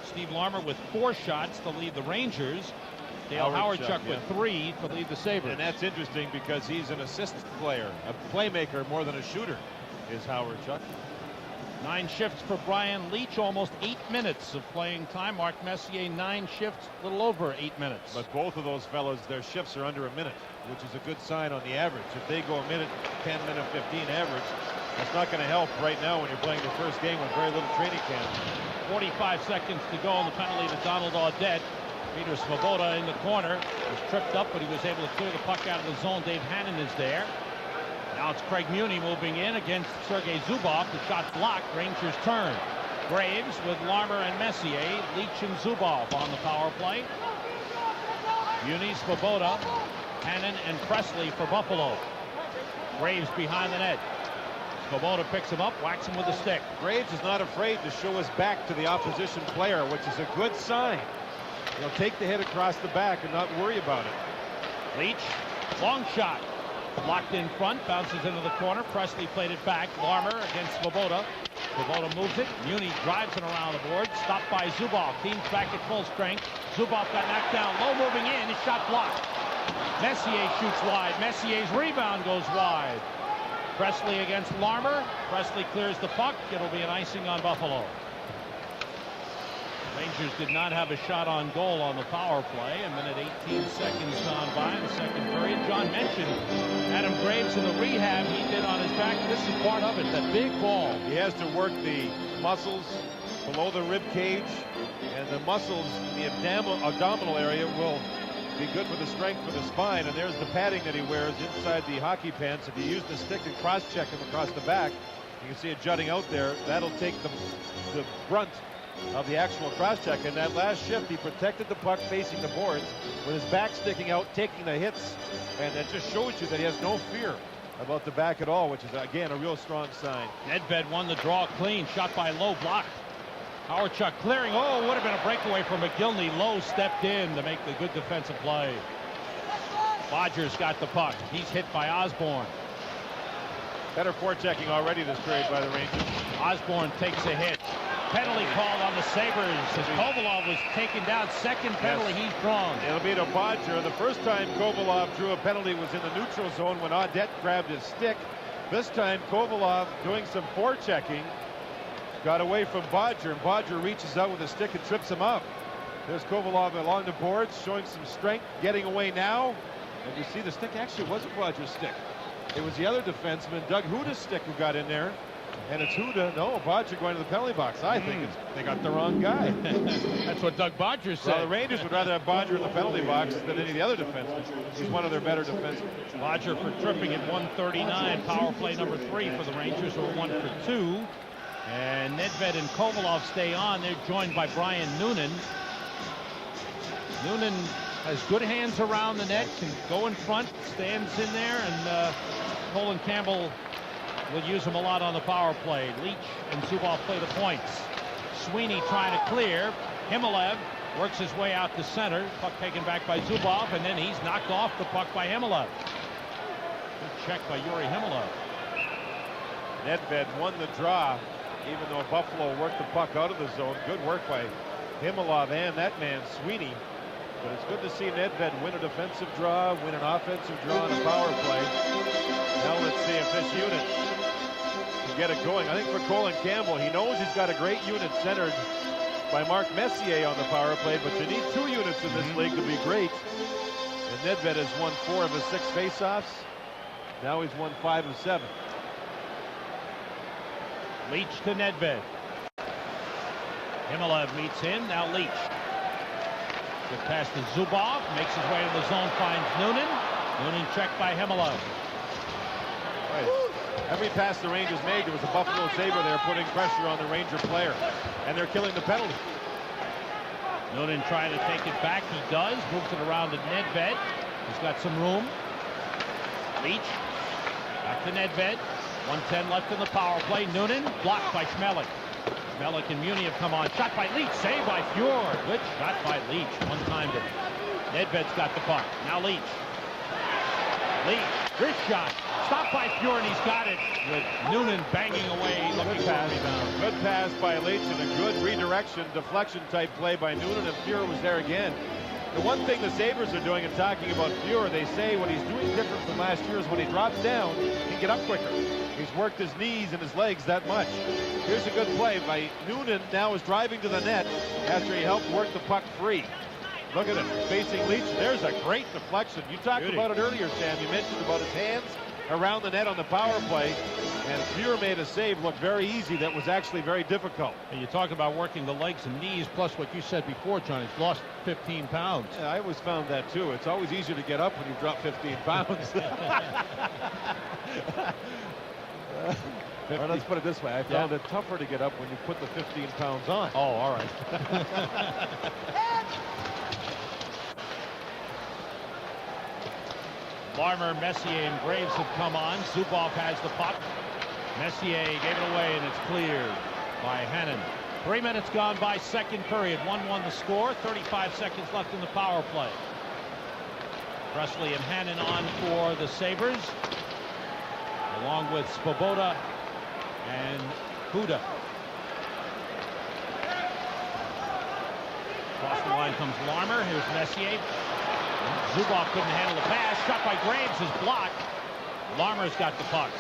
Steve Larmer with 4 shots to lead the Rangers. Dale Howard-Chuck with 3 to lead the Sabres. And that's interesting because he's an assist player, a playmaker more than a shooter is Howard-Chuck. 9 shifts for Brian Leach, almost 8 minutes of playing time. Mark Messier, 9 shifts, a little over 8 minutes. But both of those fellas, their shifts are under a minute, which is a good sign on the average. If they go a minute, 10 minute, 15 average, that's not going to help right now when you're playing the first game with very little training camp. 45 seconds to go on the penalty to Donald Audette. Peter Svoboda in the corner was tripped up, but he was able to clear the puck out of the zone. Dave Hannon is there. Now it's Craig Muni moving in against Sergei Zubov. The shot blocked. Rangers turn. Graves with Larmer and Messier. Leach and Zubov on the power play. Muni, Svoboda, Hannon, and Presley for Buffalo. Graves behind the net. Svoboda picks him up, whacks him with a stick. Graves is not afraid to show his back to the opposition player, which is a good sign. He'll take the hit across the back and not worry about it. Leach, long shot. Blocked in front, bounces into the corner. Presley played it back. Larmer against Svoboda. Svoboda moves it. Muni drives it around the board. Stopped by Zubov. Team's back at full strength. Zubov got knocked down. Low moving in. His shot blocked. Messier shoots wide. Messier's rebound goes wide. Presley against Larmer. Presley clears the puck. It'll be an icing on Buffalo. Rangers did not have a shot on goal on the power play. A minute 18 seconds gone by in the second period. John mentioned Adam Graves in the rehab he did on his back. This is part of it, that big ball. He has to work the muscles below the rib cage, and the muscles in the abdominal area will be good for the strength for the spine. And there's the padding that he wears inside the hockey pants. If you use the stick and cross-check him across the back, you can see it jutting out there. That'll take the brunt of the actual cross-check. In that last shift, he protected the puck facing the boards with his back sticking out, taking the hits, and that just shows you that he has no fear about the back at all, which is, again, a real strong sign. Nedved won the draw clean. Shot by Lowe, blocked. Howard-Chuck clearing. Oh, would have been a breakaway for McGillney. Lowe stepped in to make the good defensive play. Bodger's got the puck. He's hit by Osborne. Better forechecking already this period by the Rangers. Osborne takes a hit. Penalty called on the Sabres as Kovalov was taken down. Second penalty he's drawn. It'll be to Bodger. The first time Kovalov drew a penalty was in the neutral zone when Audette grabbed his stick. This time Kovalov doing some forechecking got away from Bodger, and Bodger reaches out with a stick and trips him up. There's Kovalov along the boards showing some strength, getting away now. And you see the stick actually wasn't Bodger's stick. It was the other defenseman, Doug Huda's stick, who got in there. And it's Huda. No, Bodger going to the penalty box. I think they got the wrong guy. That's what Doug Bodger said. Well, the Rangers would rather have Bodger in the penalty box than any of the other defensemen. He's one of their better defensemen. Bodger for tripping at 139. Power play number 3 for the Rangers, who are 1 for 2. And Nedved and Kovalov stay on. They're joined by Brian Noonan. Noonan has good hands around the net, can go in front, stands in there, and Colin Campbell will use him a lot on the power play. Leach and Zubov play the points. Sweeney trying to clear. Himelev works his way out to center. Puck taken back by Zubov, and then he's knocked off the puck by Himelev. Good check by Yuri Himelev. Nedved won the draw, even though Buffalo worked the puck out of the zone. Good work by Himelev and that man, Sweeney. But it's good to see Nedved win a defensive draw, win an offensive draw on a power play. Now let's see if this unit and get it going. I think for Colin Campbell, he knows he's got a great unit centered by Mark Messier on the power play, but you need 2 units in this league to be great. And Nedved has won 4 of his 6 faceoffs. Now he's won 5 of 7. Leach to Nedved. Himalev meets him. Now Leach. Good pass to Zubov. Makes his way to the zone. Finds Noonan. Noonan checked by Himalev. Right. Every pass the Rangers made, there was a Buffalo Sabre there putting pressure on the Ranger player. And they're killing the penalty. Noonan trying to take it back. He does. Moves it around to Nedved. He's got some room. Leach. Back to Nedved. 1:10 left in the power play. Noonan blocked by Schmelik. Schmelik and Muni have come on. Shot by Leach. Saved by Fjord. Good shot by Leach. One-timed it. Nedved's got the puck. Now Leach. Leach. This shot. Stopped by Fjord, and he's got it with Noonan banging away. Looking for a rebound. Good pass by Leach and a good redirection, deflection type play by Noonan, and Fjord was there again. The one thing the Sabres are doing and talking about Fjord, they say what he's doing different from last year is when he drops down, he can get up quicker. He's worked his knees and his legs that much. Here's a good play by Noonan. Now is driving to the net after he helped work the puck free. Look at him facing Leach. There's a great deflection. You talked about it earlier, Sam. You mentioned about his hands around the net on the power play, and Fjord made a save look very easy that was actually very difficult. And you talk about working the legs and knees, plus what you said before, John. He's lost 15 pounds. Yeah, I always found that too. It's always easier to get up when you drop 15 pounds. Or let's put it this way. I found it tougher to get up when you put the 15 pounds on. Oh, all right. Larmer, Messier, and Graves have come on. Zubov has the puck. Messier gave it away, and it's cleared by Hannon. 3 minutes gone by second period. 1-1 the score. 35 seconds left in the power play. Presley and Hannon on for the Sabres, along with Svoboda and Huda. Across the line comes Larmer. Here's Messier. Zubov couldn't handle the pass. Shot by Graves is blocked. Larmer's got the puck.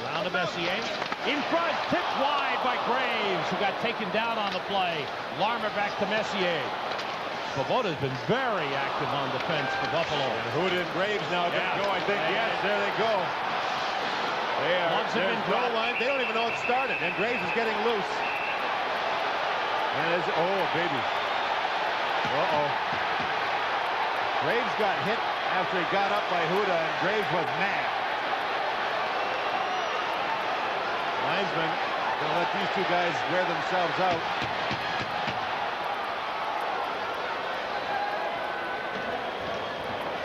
Around to Messier. In front. Tipped wide by Graves, who got taken down on the play. Larmer back to Messier. Svoboda's been very active on defense for Buffalo. And Huda and Graves now going to go, I think. Yes, there they go. There's no line. They don't even know it started. And Graves is getting loose. And oh, baby. Uh-oh. Graves got hit after he got up by Huda, and Graves was mad. Linesman going to let these two guys wear themselves out.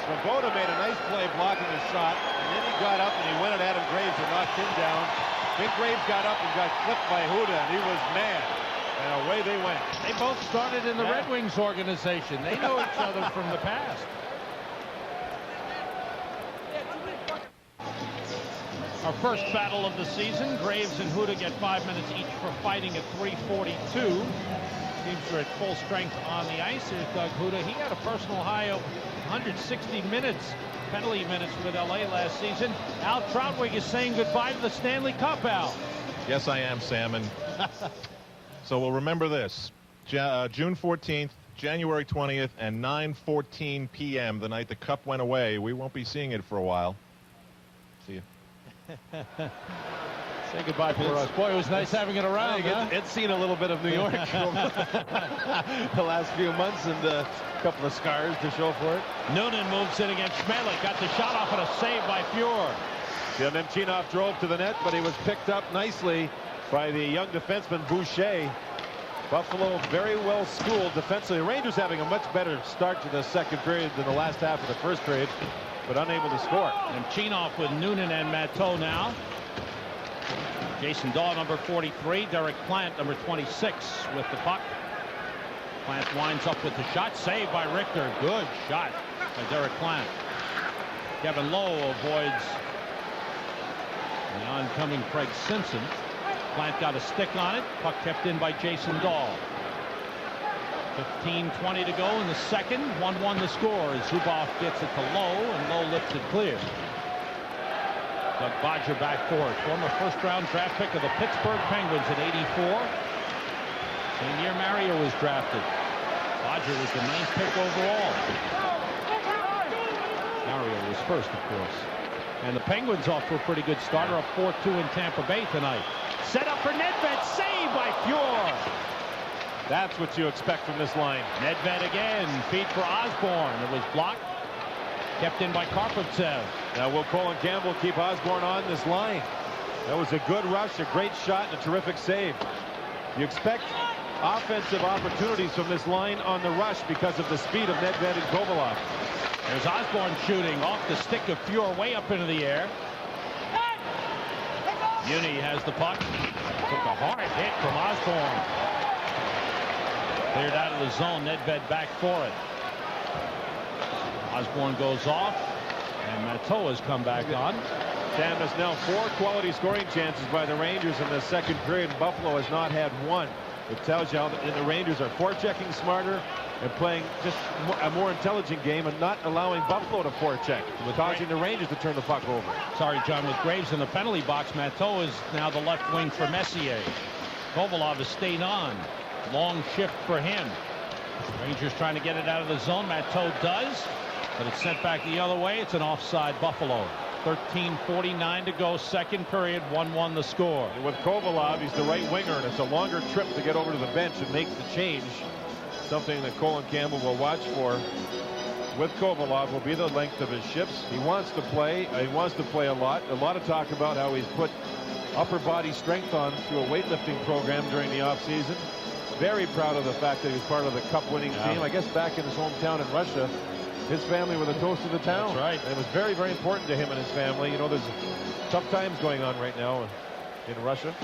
Svoboda made a nice play blocking his shot, and then he got up and he went at Adam Graves and knocked him down. Then Graves got up and got flipped by Huda, and he was mad. And away they went. They both started in the Red Wings organization. They know each other from the past. Our first battle of the season. Graves and Huda get 5 minutes each for fighting at 3:42. Teams are at full strength on the ice. Here's Doug Huda. He had a personal high of 160 minutes, penalty minutes with LA last season. Al Troutwig is saying goodbye to the Stanley Cup, Al. Yes, I am, Sam. And so we'll remember this. June 14th, January 20th, and 9:14 p.m. the night the Cup went away. We won't be seeing it for a while. See you. Say goodbye for us. Boy, it was nice having it around. It's seen a little bit of New York the last few months, and a couple of scars to show for it. Noonan moves in against Schmelik. Got the shot off and a save by Fjord. And then Chinoff drove to the net, but he was picked up nicely by the young defenseman Boucher. Buffalo very well schooled defensively. Rangers having a much better start to the second period than the last half of the first period, but unable to score. And Chinoff with Noonan and Matteau now. Jason Daw, number 43. Derek Plant, number 26, with the puck. Plant winds up with the shot. Saved by Richter. Good shot by Derek Plant. Kevin Lowe avoids the oncoming Craig Simpson. Plant got a stick on it. Puck kept in by Jason Dahl. 15:20 to go in the second. 1-1 the score as Zubov gets it to Lowe, and Lowe lifts it clear. Doug Bodger back for it. Former first-round draft pick of the Pittsburgh Penguins in '84. Same year Mario was drafted. Bodger was the 9th pick overall. Mario was first, of course. And the Penguins off to a pretty good start, up 4-2 in Tampa Bay tonight. Set up for Nedved, saved by Fjord. That's what you expect from this line. Nedved again, feed for Osborne. It was blocked, kept in by Karpovtsev. Now will Colin Campbell keep Osborne on this line? That was a good rush, a great shot, and a terrific save. You expect offensive opportunities from this line on the rush because of the speed of Nedved and Kovalov. There's Osborne shooting off the stick of Fjord way up into the air. Uni has the puck. Took a hard hit from Osborne. Cleared out of the zone. Nedved back for it. Osborne goes off, and Matteau has come back on. Sam, there's now 4 quality scoring chances by the Rangers in the second period. Buffalo has not had one. It tells you how the Rangers are forechecking smarter and playing just a more intelligent game and not allowing Buffalo to forecheck, causing the Rangers to turn the puck over. Sorry, John, with Graves in the penalty box, Matteau is now the left wing for Messier. Kovalov has stayed on. Long shift for him. Rangers trying to get it out of the zone. Matteau does, but it's sent back the other way. It's an offside Buffalo. 13:49 to go, second period, 1-1 the score. And with Kovalov, he's the right winger, and it's a longer trip to get over to the bench and make the change. Something that Colin Campbell will watch for with Kovalov will be the length of his shifts. He wants to play. He wants to play a lot. A lot of talk about how he's put upper body strength on through a weightlifting program during the offseason. Very proud of the fact that he was part of the cup-winning team. I guess back in his hometown in Russia, his family were the toast of the town. That's right. And it was very, very important to him and his family. You know, there's tough times going on right now in Russia.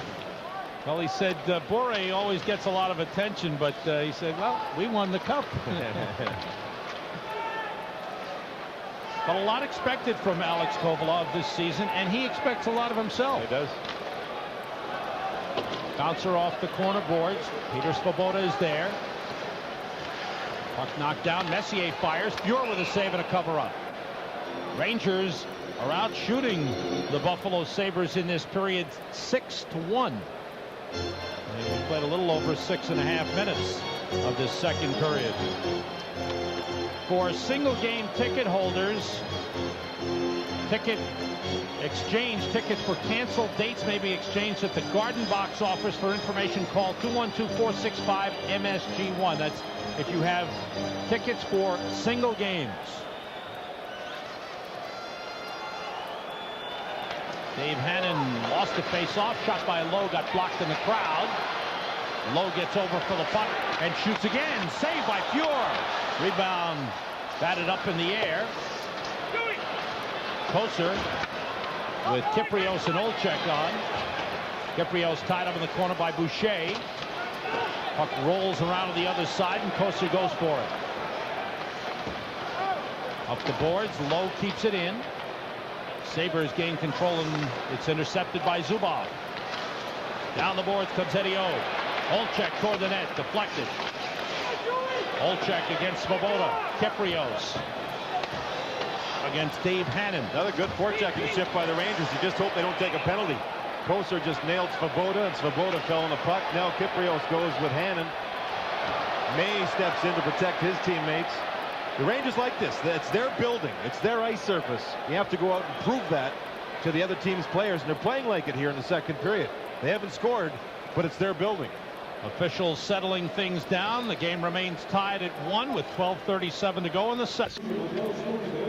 Well, he said Bore always gets a lot of attention, but he said, well, we won the cup. But a lot expected from Alex Kovalov this season, and he expects a lot of himself. He does. Bouncer off the corner boards. Peter Svoboda is there. Puck knocked down. Messier fires. Fjord with a save and a cover-up. Rangers are out shooting the Buffalo Sabres in this period 6-1. They played a little over 6.5 minutes of this second period. For single game ticket holders, ticket exchange tickets for canceled dates may be exchanged at the Garden Box office. For information, call 212-465-MSG1. That's if you have tickets for single games. Dave Hannon lost the face-off. Shot by Lowe got blocked in the crowd. Lowe gets over for the puck and shoots again. Saved by Fjord. Rebound batted up in the air. Koser with Kyprios and Olczyk on. Kyprios tied up in the corner by Boucher. Puck rolls around to the other side, and Koser goes for it. Up the boards, Lowe keeps it in. Sabres gain control, and it's intercepted by Zubov. Down the boards comes Eddie O. Olczyk toward the net, deflected. Olczyk against Svoboda. Kyprios against Dave Hannon. Another good forechecking shift by the Rangers. You just hope they don't take a penalty. Koser just nailed Svoboda, and Svoboda fell on the puck. Now Kyprios goes with Hannon. May steps in to protect his teammates. The Rangers like this. It's their building. It's their ice surface. You have to go out and prove that to the other team's players, and they're playing like it here in the second period. They haven't scored, but it's their building. Officials settling things down. The game remains tied at 1 with 12:37 to go in the second.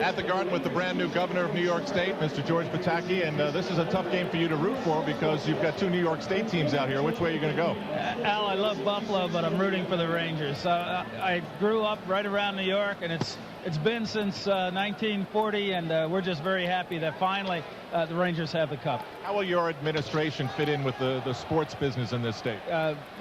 At the Garden with the brand new governor of New York State, Mr. George Pataki, and this is a tough game for you to root for because you've got two New York State teams out here. Which way are you going to go? Al, I love Buffalo, but I'm rooting for the Rangers. I grew up right around New York, and it's been since 1940, and we're just very happy that finally the Rangers have the cup. How will your administration fit in with the sports business in this state?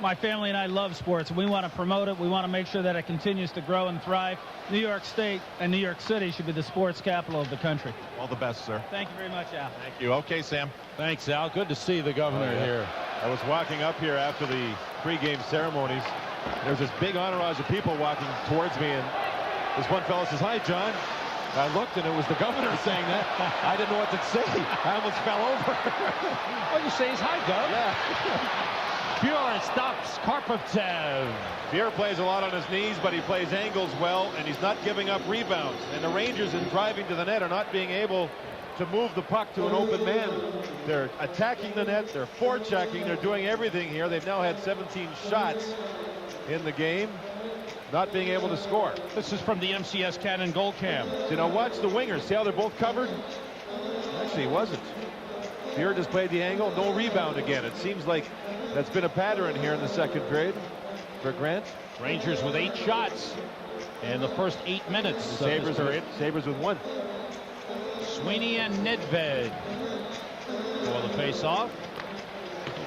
My family and I love sports. We want to promote it. We want to make sure that it continues to grow and thrive. New York State and New York City should be the sports capital of the country. All the best, sir. Thank you very much, Al. Thank you. Okay, Sam. Thanks, Al. Good to see the governor here. I was walking up here after the pregame ceremonies. There's this big entourage of people walking towards me, and this one fellow says, "Hi, John." I looked, and it was the governor saying that. I didn't know what to say. I almost fell over. Oh, you say he's high, Doug? Yeah. Pure stops Karpovtsev. Pierre plays a lot on his knees, but he plays angles well, and he's not giving up rebounds. And the Rangers, in driving to the net, are not being able to move the puck to an open man. They're attacking the net. They're forechecking. They're doing everything here. They've now had 17 shots in the game, not being able to score. This is from the MCS Cannon goal cam. You know, watch the wingers. See how they're both covered? Actually, he wasn't. Pierre just played the angle. No rebound again. It seems like that's been a pattern here in the second period for Grant. Rangers with 8 shots in the first 8 minutes. Sabres with 1. Sweeney and Nedved for the face-off.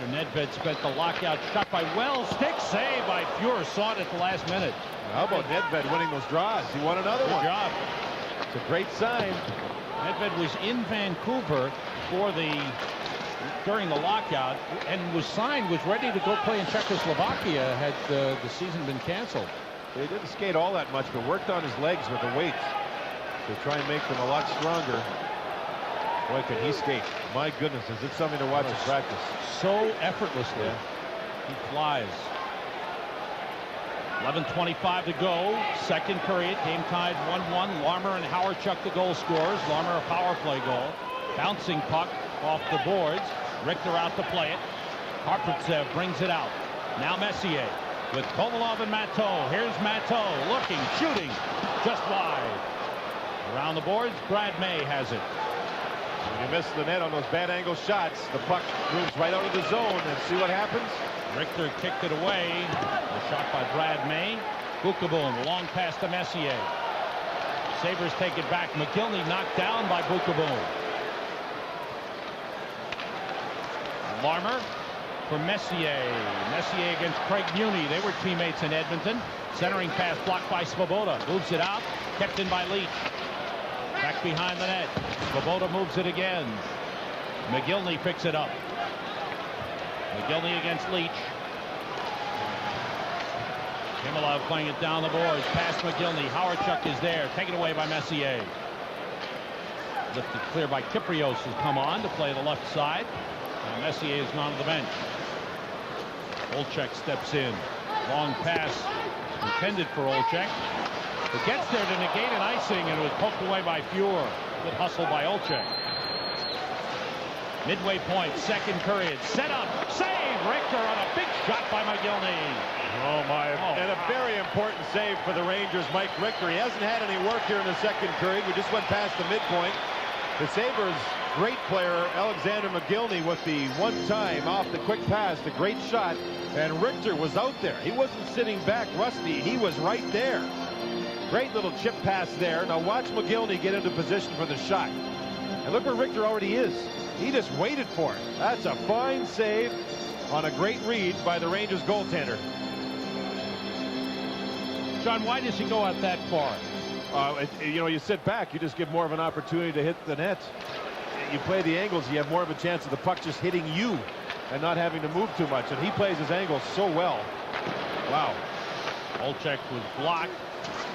Nedved spent the lockout shot by Wells. Stick save by Fuhr. Saw it at the last minute. How about Nedved winning those draws? He won another one. Good job. It's a great sign. Nedved was in Vancouver during the lockout and was ready to go play in Czechoslovakia had the season been canceled. He didn't skate all that much, but worked on his legs with the weights to try and make them a lot stronger. Boy, can he skate. My goodness, is it something to watch in practice. So effortlessly. Yeah. He flies. 11:25 to go. Second period. Game tied 1-1. Larmer and Howard-Chuck the goal scorers. Larmer a power play goal. Bouncing puck off the boards. Richter out to play it. Karpovtsev brings it out. Now Messier with Kovalov and Matteau. Here's Matteau looking, shooting, just wide. Around the boards, Brad May has it. When you miss the net on those bad angle shots, the puck moves right out of the zone, and see what happens. Richter kicked it away. A shot by Brad May. Bukaboom, long pass to Messier. Sabres take it back. McGillney knocked down by Bukaboom. Larmer for Messier. Messier against Craig Muni. They were teammates in Edmonton. Centering pass blocked by Svoboda. Moves it out. Kept in by Leach. Back behind the net. Svoboda moves it again. McGillney picks it up. McGillney against Leach. Kimmelov playing it down the boards. Past McGillney. Howard-Chuck is there. Taken away by Messier. Lifted clear by Kyprios, who's come on to play the left side. Now Messier has gone to the bench. Olczyk steps in. Long pass intended for Olczyk. It gets there to negate an icing, and it was poked away by Fuhr. Good hustle by Olczyk. Midway point, second period. Set up, save! Richter on a big shot by McGillney. Oh, my. And a very important save for the Rangers, Mike Richter. He hasn't had any work here in the second period. We just went past the midpoint. The Sabres' great player, Alexander McGillney, with the one-time off the quick pass, the great shot. And Richter was out there. He wasn't sitting back rusty. He was right there. Great little chip pass there. Now watch McGillney get into position for the shot. And look where Richter already is. He just waited for it. That's a fine save on a great read by the Rangers goaltender. John, why does he go out that far? You know, you sit back, you just give more of an opportunity to hit the net. You play the angles, you have more of a chance of the puck just hitting you and not having to move too much. And he plays his angles so well. Wow. Olczyk was blocked.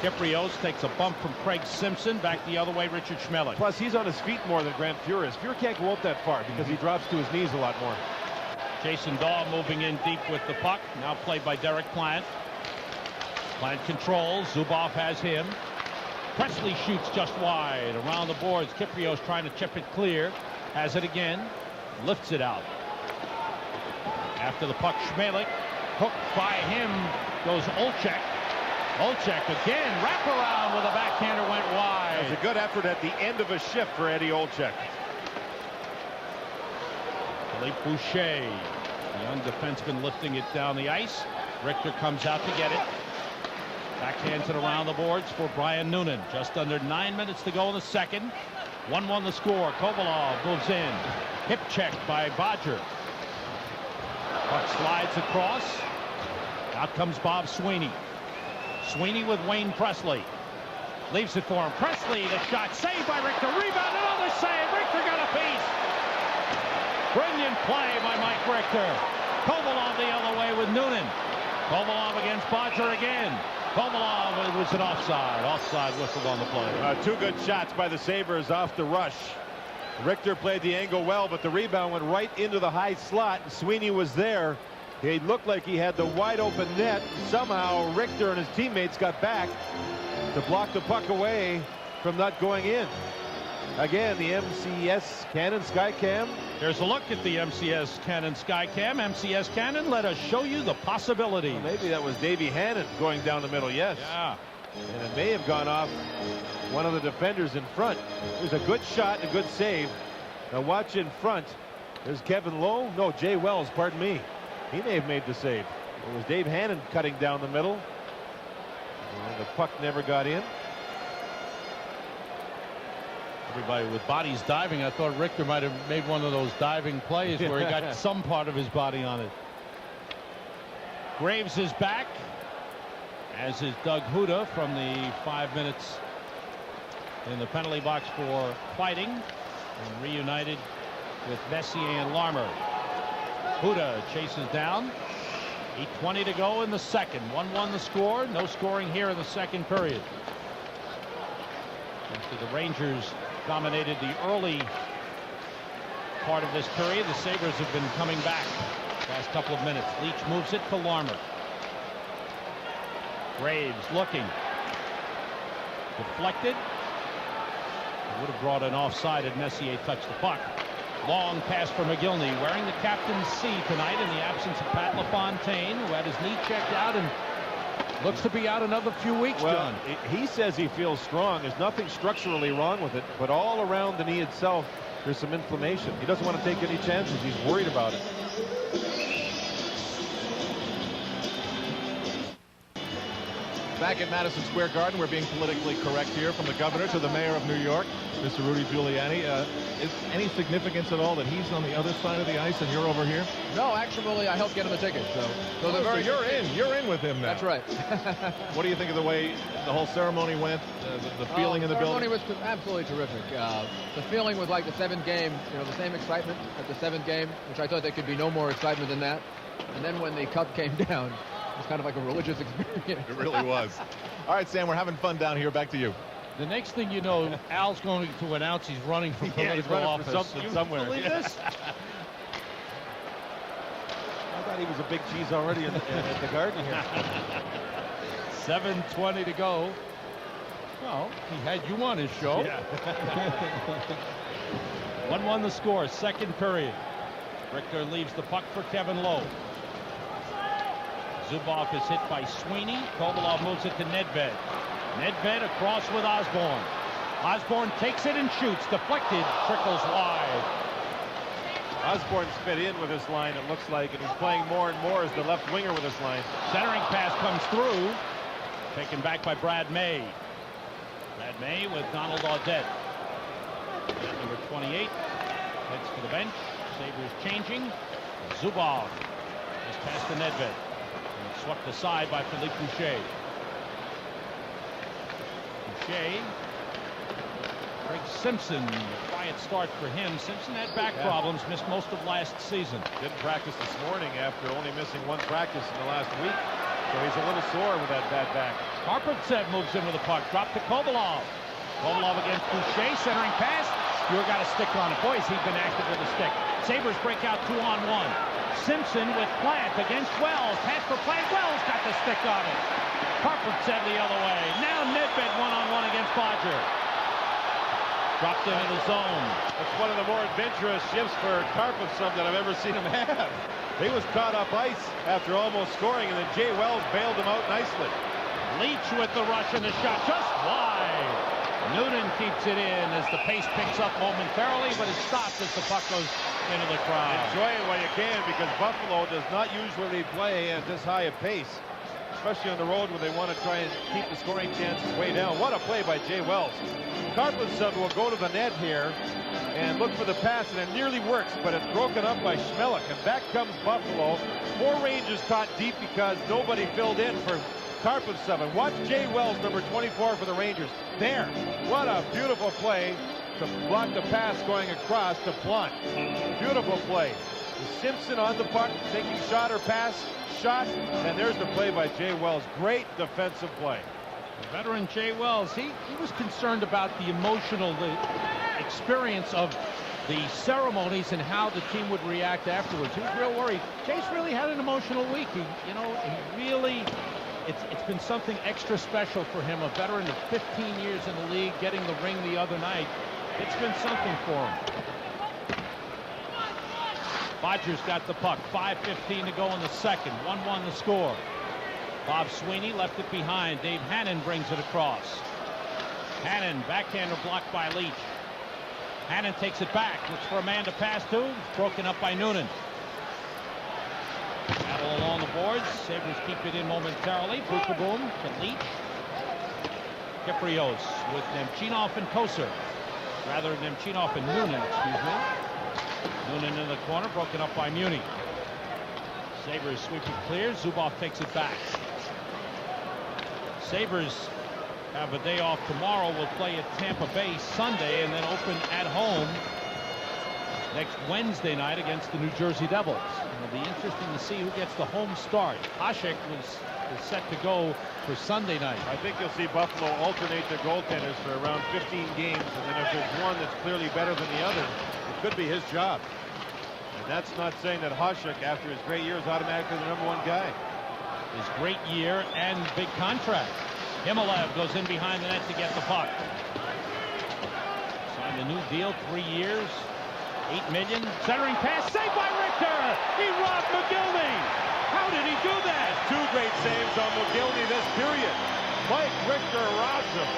Kyprios takes a bump from Craig Simpson. Back the other way, Richard Schmeling. Plus, he's on his feet more than Grant Fuhr is. Fuhr can't go out that far because he drops to his knees a lot more. Jason Daw moving in deep with the puck. Now played by Derek Plant. Plant controls. Zubov has him. Presley shoots just wide. Around the boards, Kyprios trying to chip it clear. Has it again. Lifts it out. After the puck, Schmeling. Hooked by him goes Olczyk. Olczyk again, wraparound with a backhander, went wide. It's a good effort at the end of a shift for Eddie Olczyk. Philippe Boucher, the young defenseman, lifting it down the ice. Richter comes out to get it. Backhands it around the boards for Brian Noonan. Just under 9 minutes to go in the second. 1-1 the score. Kovalov moves in. Hip check by Bodger. Puck slides across. Out comes Bob Sweeney. Sweeney with Wayne Presley. Leaves it for him. Presley, the shot saved by Richter. Rebound, another save. Richter got a piece. Brilliant play by Mike Richter. Kovalov the other way with Noonan. Kovalov against Bodger again. Kovalov, it was an offside whistle on the play. Two good shots by the Sabres off the rush. Richter played the angle well, but the rebound went right into the high slot. Sweeney was there. He looked like he had the wide open net. Somehow Richter and his teammates got back to block the puck away from not going in. Again, the MCS Cannon Skycam. Here's a look at the MCS Cannon Skycam. MCS Cannon, let us show you the possibilities. Well, maybe that was Davey Hannon going down the middle, yes. Yeah. And it may have gone off one of the defenders in front. There's a good shot and a good save. Now watch in front. There's Kevin Lowe. No, Jay Wells, pardon me. He may have made the save. It was Dave Hannon cutting down the middle. And the puck never got in. Everybody with bodies diving. I thought Richter might have made one of those diving plays where he got some part of his body on it. Graves is back, as is Doug Huda from the 5 minutes in the penalty box for fighting, and reunited with Messier and Larmer. Huda chases down. 8:20 to go in the second. 1-1 the score. No scoring here in the second period. After the Rangers dominated the early part of this period, the Sabres have been coming back the last couple of minutes. Leach moves it to Larmer. Graves looking. Deflected. Would have brought an offside had Messier touched the puck. Long pass for McGillney, wearing the captain's C tonight in the absence of Pat LaFontaine, who had his knee checked out and looks to be out another few weeks, well, John. He says he feels strong. There's nothing structurally wrong with it, but all around the knee itself, there's some inflammation. He doesn't want to take any chances. He's worried about it. Back at Madison Square Garden, we're being politically correct here, from the governor to the mayor of New York, Mr. Rudy Giuliani. Is any significance at all that he's on the other side of the ice and you're over here? No, actually, I helped get him a ticket. So they're very. So you're in with him now. That's right. What do you think of the way the whole ceremony went? The feeling in the building? The ceremony was absolutely terrific. The feeling was like the seventh game. You know, the same excitement at the seventh game, which I thought there could be no more excitement than that. And then when the cup came down, it was kind of like a religious experience. It really was. All right, Sam, we're having fun down here. Back to you. The next thing you know, Al's going to announce he's running for political office. For something somewhere. Believe this? I thought he was a big cheese already at the Garden here. 7:20 to go. Well, he had you on his show. Yeah. 1-1 the score, second period. Richter leaves the puck for Kevin Lowe. Zubov is hit by Sweeney. Kovalov moves it to Nedved. Nedved across with Osborne. Osborne takes it and shoots. Deflected. Trickles wide. Osborne's fit in with this line, it looks like, and he's playing more and more as the left winger with this line. Centering pass comes through. Taken back by Brad May. Brad May with Donald Audette. Number 28 heads to the bench. Sabres changing. Zubov is past to Nedved. Swept aside by Philippe Boucher. Boucher. Craig Simpson, a quiet start for him. Simpson had back problems, missed most of last season. Didn't practice this morning after only missing one practice in the last week. So he's a little sore with that bad back. Karpovtsev moves in with a puck. Drop to Kovalov. Kovalov against Boucher. Centering pass. Stewart got a stick on it. Boy, has he been active with a stick. Sabres break out 2-on-1. Simpson with Plant against Wells. Pass for Plant. Wells got the stick on it. Karpovtsev the other way. Now Nedved 1-on-1 against Bodger. Dropped into the zone. That's one of the more adventurous shifts for Karpovtsev that I've ever seen him have. He was caught up ice after almost scoring, and then Jay Wells bailed him out nicely. Leach with the rush and the shot just wide. Noonan keeps it in as the pace picks up momentarily, but it stops as the puck goes into the crowd. Enjoy it while you can, because Buffalo does not usually play at this high a pace, especially on the road where they want to try and keep the scoring chances way down. What a play by Jay Wells. Karpovtsev will go to the net here and look for the pass, and it nearly works, but it's broken up by Schmelik, and back comes Buffalo. 4 Rangers caught deep because nobody filled in for Karpovtsev. And watch Jay Wells, number 24 for the Rangers. There. What a beautiful play to block the pass going across to Plant. Beautiful play. Simpson on the puck, thinking shot or pass, shot, and there's the play by Jay Wells. Great defensive play. Veteran Jay Wells, he was concerned about the emotional experience of the ceremonies and how the team would react afterwards. He was real worried. Jay's really had an emotional week. He really, it's been something extra special for him. A veteran of 15 years in the league, getting the ring the other night. It's been something for him. Bodger's got the puck. 5:15 to go in the second. 1-1 the score. Bob Sweeney left it behind. Dave Hannon brings it across. Hannon, backhander blocked by Leach. Hannon takes it back. Looks for a man to pass to. It's broken up by Noonan. Battle along the boards. Sabres keep it in momentarily. Boom to Leach. Kiprios with Nemchinov and Koser. Rather, Nemchinov and Noonan, excuse me. Noonan in the corner, broken up by Muni. Sabres sweep it clear. Zubov takes it back. Sabres have a day off tomorrow. We'll play at Tampa Bay Sunday and then open at home next Wednesday night against the New Jersey Devils. It'll be interesting to see who gets the home start. Hasek is set to go for Sunday night. I think you'll see Buffalo alternate their goaltenders for around 15 games, and then if there's one that's clearly better than the other, it could be his job. And that's not saying that Hasek, after his great year, is automatically the #1 guy. His great year and big contract. Himalev goes in behind the net to get the puck. Signed a new deal, 3 years, $8 million. Centering pass, saved by Richter. He robbed McGillney. How did he do that? 2 great saves on McGillney this period. Mike Richter robs him.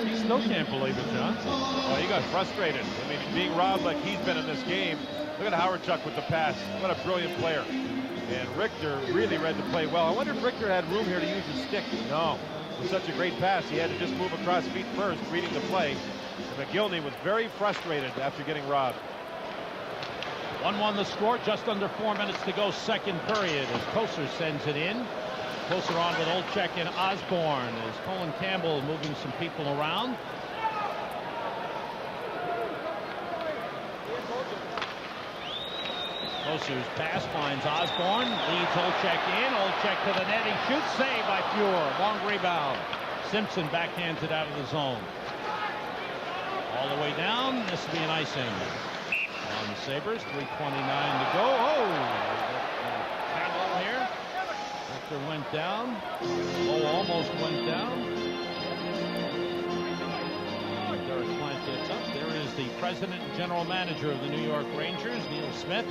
He still can't believe it, John. Well, he got frustrated. I mean, being robbed like he's been in this game. Look at Howard-Chuck with the pass. What a brilliant player. And Richter really read the play well. I wonder if Richter had room here to use his stick. No. It was such a great pass. He had to just move across feet first, reading the play. McGillney was very frustrated after getting robbed. 1-1 the score. Just under 4 minutes to go, second period, as Koser sends it in. Koser on with Olczyk and Osborne as Colin Campbell moving some people around. Koser's pass finds Osborne, leads Olczyk in. Olczyk to the net. He shoots, save by Fuhr. Long rebound. Simpson backhands it out of the zone. All the way down. This will be an icing on the Sabres. 3:29 to go. Oh, Campbell here. Richter went down. Oh, almost went down. Derek Klein gets up. There is the president and general manager of the New York Rangers, Neil Smith.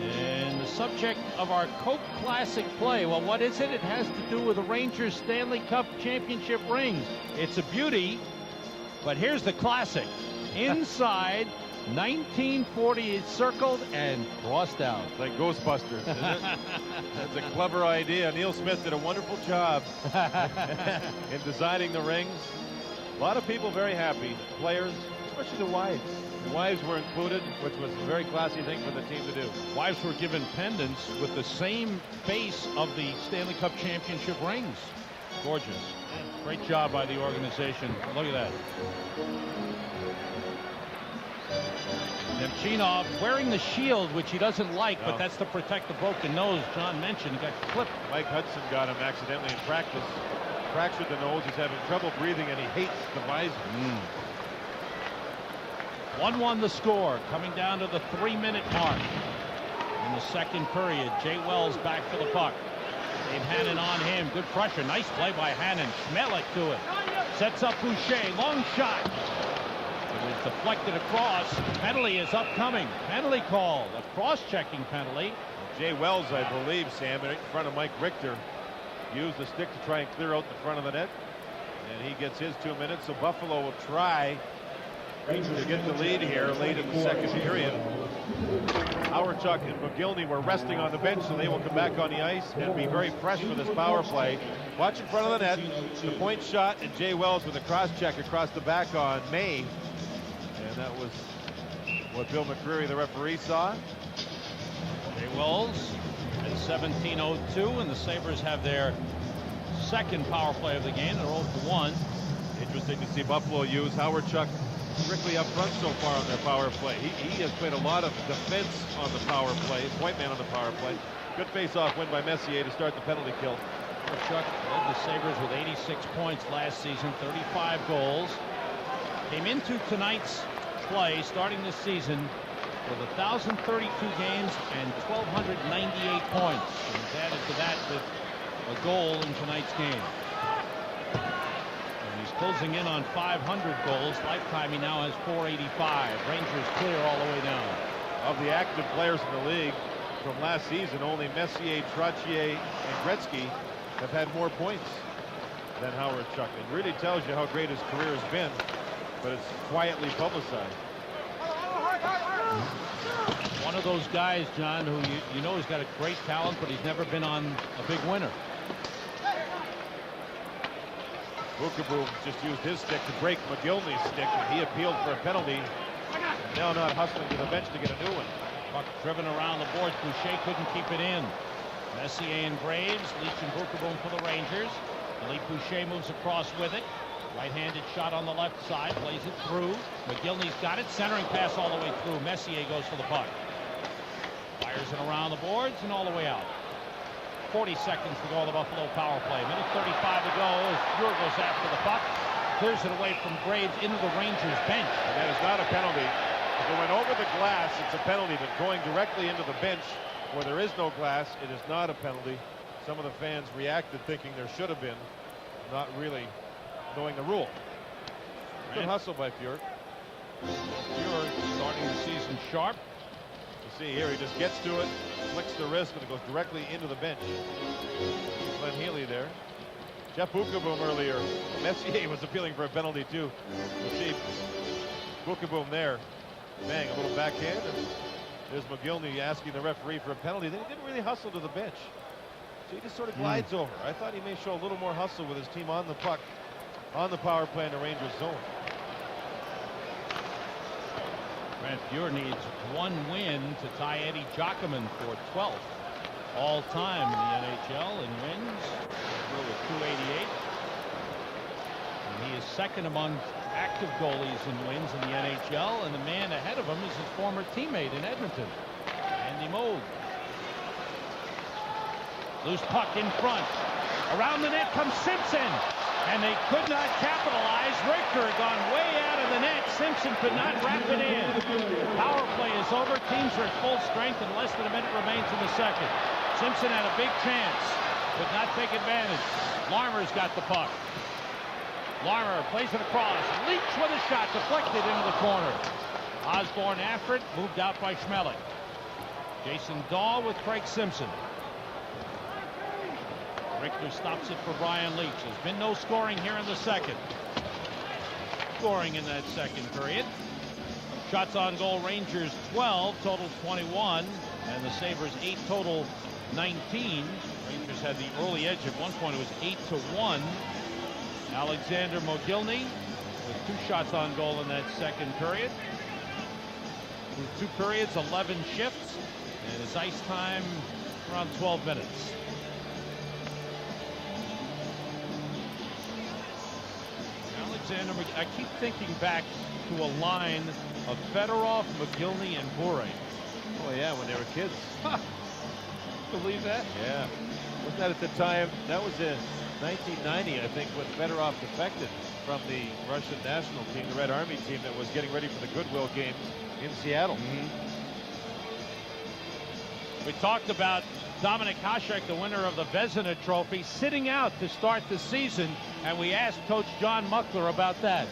And the subject of our Coke Classic play, well, what is it? It has to do with the Rangers Stanley Cup championship rings. It's a beauty, but here's the classic. Inside, 1940 is circled and crossed out. It's like Ghostbusters, isn't it? That's a clever idea. Neil Smith did a wonderful job in designing the rings. A lot of people very happy. Players, especially the wives. The wives were included, which was a very classy thing for the team to do. Wives were given pendants with the same base of the Stanley Cup championship rings. Gorgeous. Great job by the organization. Look at that. Nemchinov wearing the shield, which he doesn't like, but that's to protect the broken nose John mentioned. He got clipped. Mike Hudson got him accidentally in practice. Fractured the nose. He's having trouble breathing, and he hates the visor. 1-1 the score, coming down to the 3-minute mark in the second period. Jay Wells back for the puck. Dave Hannon on him. Good pressure. Nice play by Hannon. Schmelik to it. Sets up Boucher. Long shot. It was deflected across. Penalty is upcoming. Penalty called. A cross-checking penalty. Jay Wells, I believe, Sam, in front of Mike Richter, used the stick to try and clear out the front of the net. And he gets his 2 minutes. So Buffalo will try to get the lead here late in the second period. Howard-Chuck and McGillney were resting on the bench, so they will come back on the ice and be very fresh for this power play. Watch in front of the net, the point shot, and Jay Wells with a cross-check across the back on May. And that was what Bill McCreary, the referee, saw. Jay Wells at 17:02, and the Sabres have their second power play of the game. They're 0-1. It interesting to see Buffalo use Howard Chuck strictly up front so far on their power play. He has played a lot of defense on the power play, point man on the power play. Good face-off win by Messier to start the penalty kill. Chuck led the Sabres with 86 points last season, 35 goals. Came into tonight's play, starting this season, with 1,032 games and 1,298 points. And he's added to that with a goal in tonight's game. And he's closing in on 500 goals. Lifetime, he now has 485. Rangers clear all the way down. Of the active players in the league from last season, only Messier, Trottier, and Gretzky have had more points than Howard Chuck. It really tells you how great his career has been, but it's quietly publicized. One of those guys, John, who you know he's got a great talent, but he's never been on a big winner. Bookaboo just used his stick to break McGillney's stick, and he appealed for a penalty. Now not hustling to the bench to get a new one. Puck driven around the boards. Boucher couldn't keep it in. Messier and Graves, Leach and Bookaboo for the Rangers. Philippe Boucher moves across with it. Right-handed shot on the left side, plays it through. McGillney's got it, centering pass all the way through. Messier goes for the puck. Fires it around the boards and all the way out. 40 seconds to go on the Buffalo power play. Minute 35 to go as Fuhr goes after the puck. Clears it away from Graves into the Rangers bench. And that is not a penalty. If it went over the glass, it's a penalty, but going directly into the bench where there is no glass, it is not a penalty. Some of the fans reacted thinking there should have been, not really knowing the rule. Good hustle by Fuhr. Fuhr starting the season sharp. You see here, he just gets to it, flicks the wrist, and it goes directly into the bench. Glenn Healy there. Jeff Bookaboo earlier. Messier was appealing for a penalty too. You see Bookaboo there. Bang, a little backhand. And there's McGillney asking the referee for a penalty. Then he didn't really hustle to the bench. So he just sort of glides over. I thought he may show a little more hustle with his team on the puck, on the power play in the Rangers zone. Grant Fuhr needs one win to tie Eddie Jockerman for 12th all-time in the NHL in wins. Fuhr with 288. And he is second among active goalies in wins in the NHL, and the man ahead of him is his former teammate in Edmonton, Andy Moog. Loose puck in front. Around the net comes Simpson, and they could not capitalize. Richter gone way out of the net. Simpson could not wrap it in. Power play is over. Teams are at full strength, and less than a minute remains in the second. Simpson had a big chance, could not take advantage. Larmer's got the puck. Larmer plays it across. Leach with a shot deflected into the corner. Osborne after it, moved out by Schmeling. Jason Dahl with Craig Simpson. Richter stops it for Brian Leach. There's been no scoring here in the second. Scoring in that second period. Shots on goal, Rangers 12, total 21, and the Sabres 8, total 19. Rangers had the early edge. At one point it was 8-1. Alexander Mogilny with 2 shots on goal in that second period. Through 2 periods, 11 shifts, and his ice time around 12 minutes. Alexander, I keep thinking back to a line of Fedorov, Mogilny, and Bure. Oh yeah, when they were kids. Believe that? Yeah. Wasn't that at the time? That was in 1990, I think, when Fedorov defected from the Russian national team, the Red Army team that was getting ready for the Goodwill games in Seattle. We talked about Dominik Hasek, the winner of the Vezina Trophy, sitting out to start the season, and we asked Coach John Muckler about that.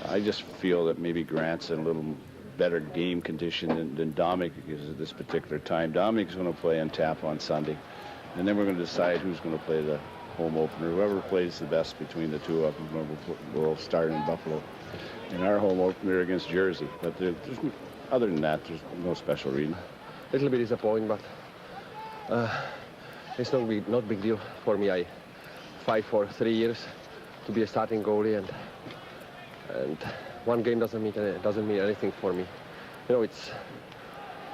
I just feel that maybe Grant's in a little better game condition than Dominic is at this particular time. Dominic's going to play on tap on Sunday, and then we're going to decide who's going to play the home opener. Whoever plays the best between the two of them will start in Buffalo in our home opener against Jersey. But other than that, there's no special reason. A little bit disappointing, but it's not big deal for me. I fight for 3 years to be a starting goalie, and one game doesn't mean anything for me. You know,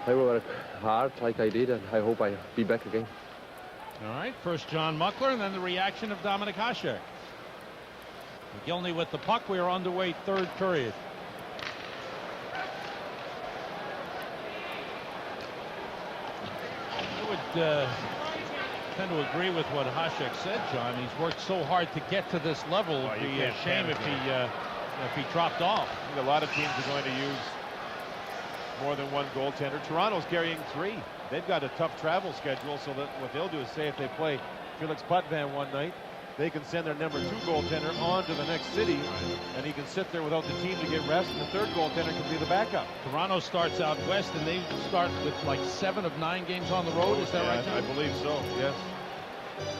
I will work hard like I did, and I hope I'll be back again. All right, first John Muckler, and then the reaction of Dominik Hasek. McGillney with the puck. We are underway, third period. I would tend to agree with what Hasek said, John. He's worked so hard to get to this level. It'd be a shame if he dropped off. I think a lot of teams are going to use more than one goaltender. Toronto's carrying 3. They've got a tough travel schedule, so that what they'll do is say if they play Felix Potvin one night, they can send their number 2 goaltender on to the next city, and he can sit there without the team to get rest, and the third goaltender can be the backup. Toronto starts out west, and they start with like 7 of 9 games on the road. Is that right, John? I believe so, yes.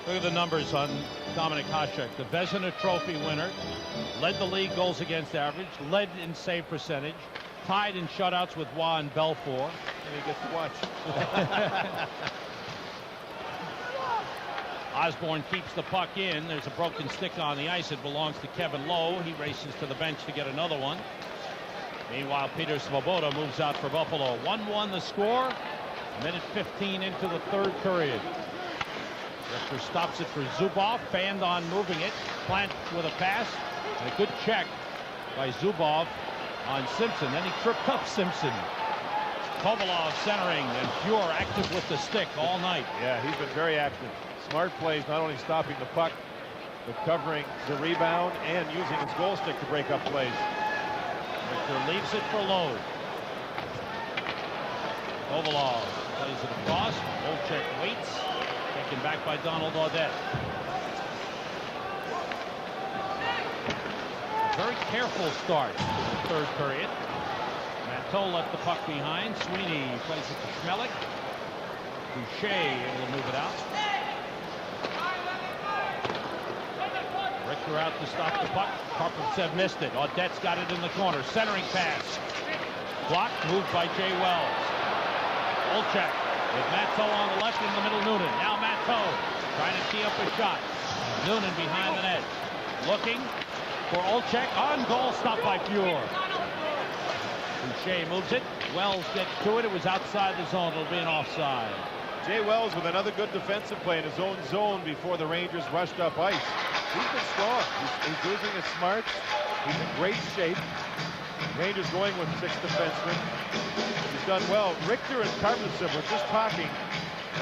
Look at the numbers on Dominik Hasek. The Vezina Trophy winner, led the league goals against average, led in save percentage, tied in shutouts with Waugh and Belfour. And he gets to watch. Osborne keeps the puck in. There's a broken stick on the ice. It belongs to Kevin Lowe. He races to the bench to get another one. Meanwhile, Peter Svoboda moves out for Buffalo. 1-1 the score. Minute 15 into the third period. Richter stops it for Zubov. Fanned on moving it. Plant with a pass. And a good check by Zubov on Simpson. Then he tripped up Simpson. Kovalov centering, and Fuhr active with the stick all night. Yeah, he's been very active. Smart plays, not only stopping the puck, but covering the rebound and using his goal stick to break up plays. Richter leaves it for Lowe. Kovalov plays it across. Olczyk waits. Taken back by Donald Audette. A very careful start in the third period. Manteau left the puck behind. Sweeney plays it to Schmelik. Boucher able to move it out. Richter out to stop the puck. Karpovtsev missed it. Audette's got it in the corner. Centering pass. Blocked. Moved by Jay Wells. Olczyk with Manteau on the left, in the middle Noonan. Now Manteau trying to tee up a shot. Noonan behind the net. Looking for Olczyk. On goal. Stopped by Fuhr. Boucher moves it. Wells gets to it. It was outside the zone. It'll be an offside. Jay Wells with another good defensive play in his own zone before the Rangers rushed up ice. He's been strong. He's using his smarts. He's in great shape. Rangers going with 6 defensemen. He's done well. Richter and Karpovtsev were just talking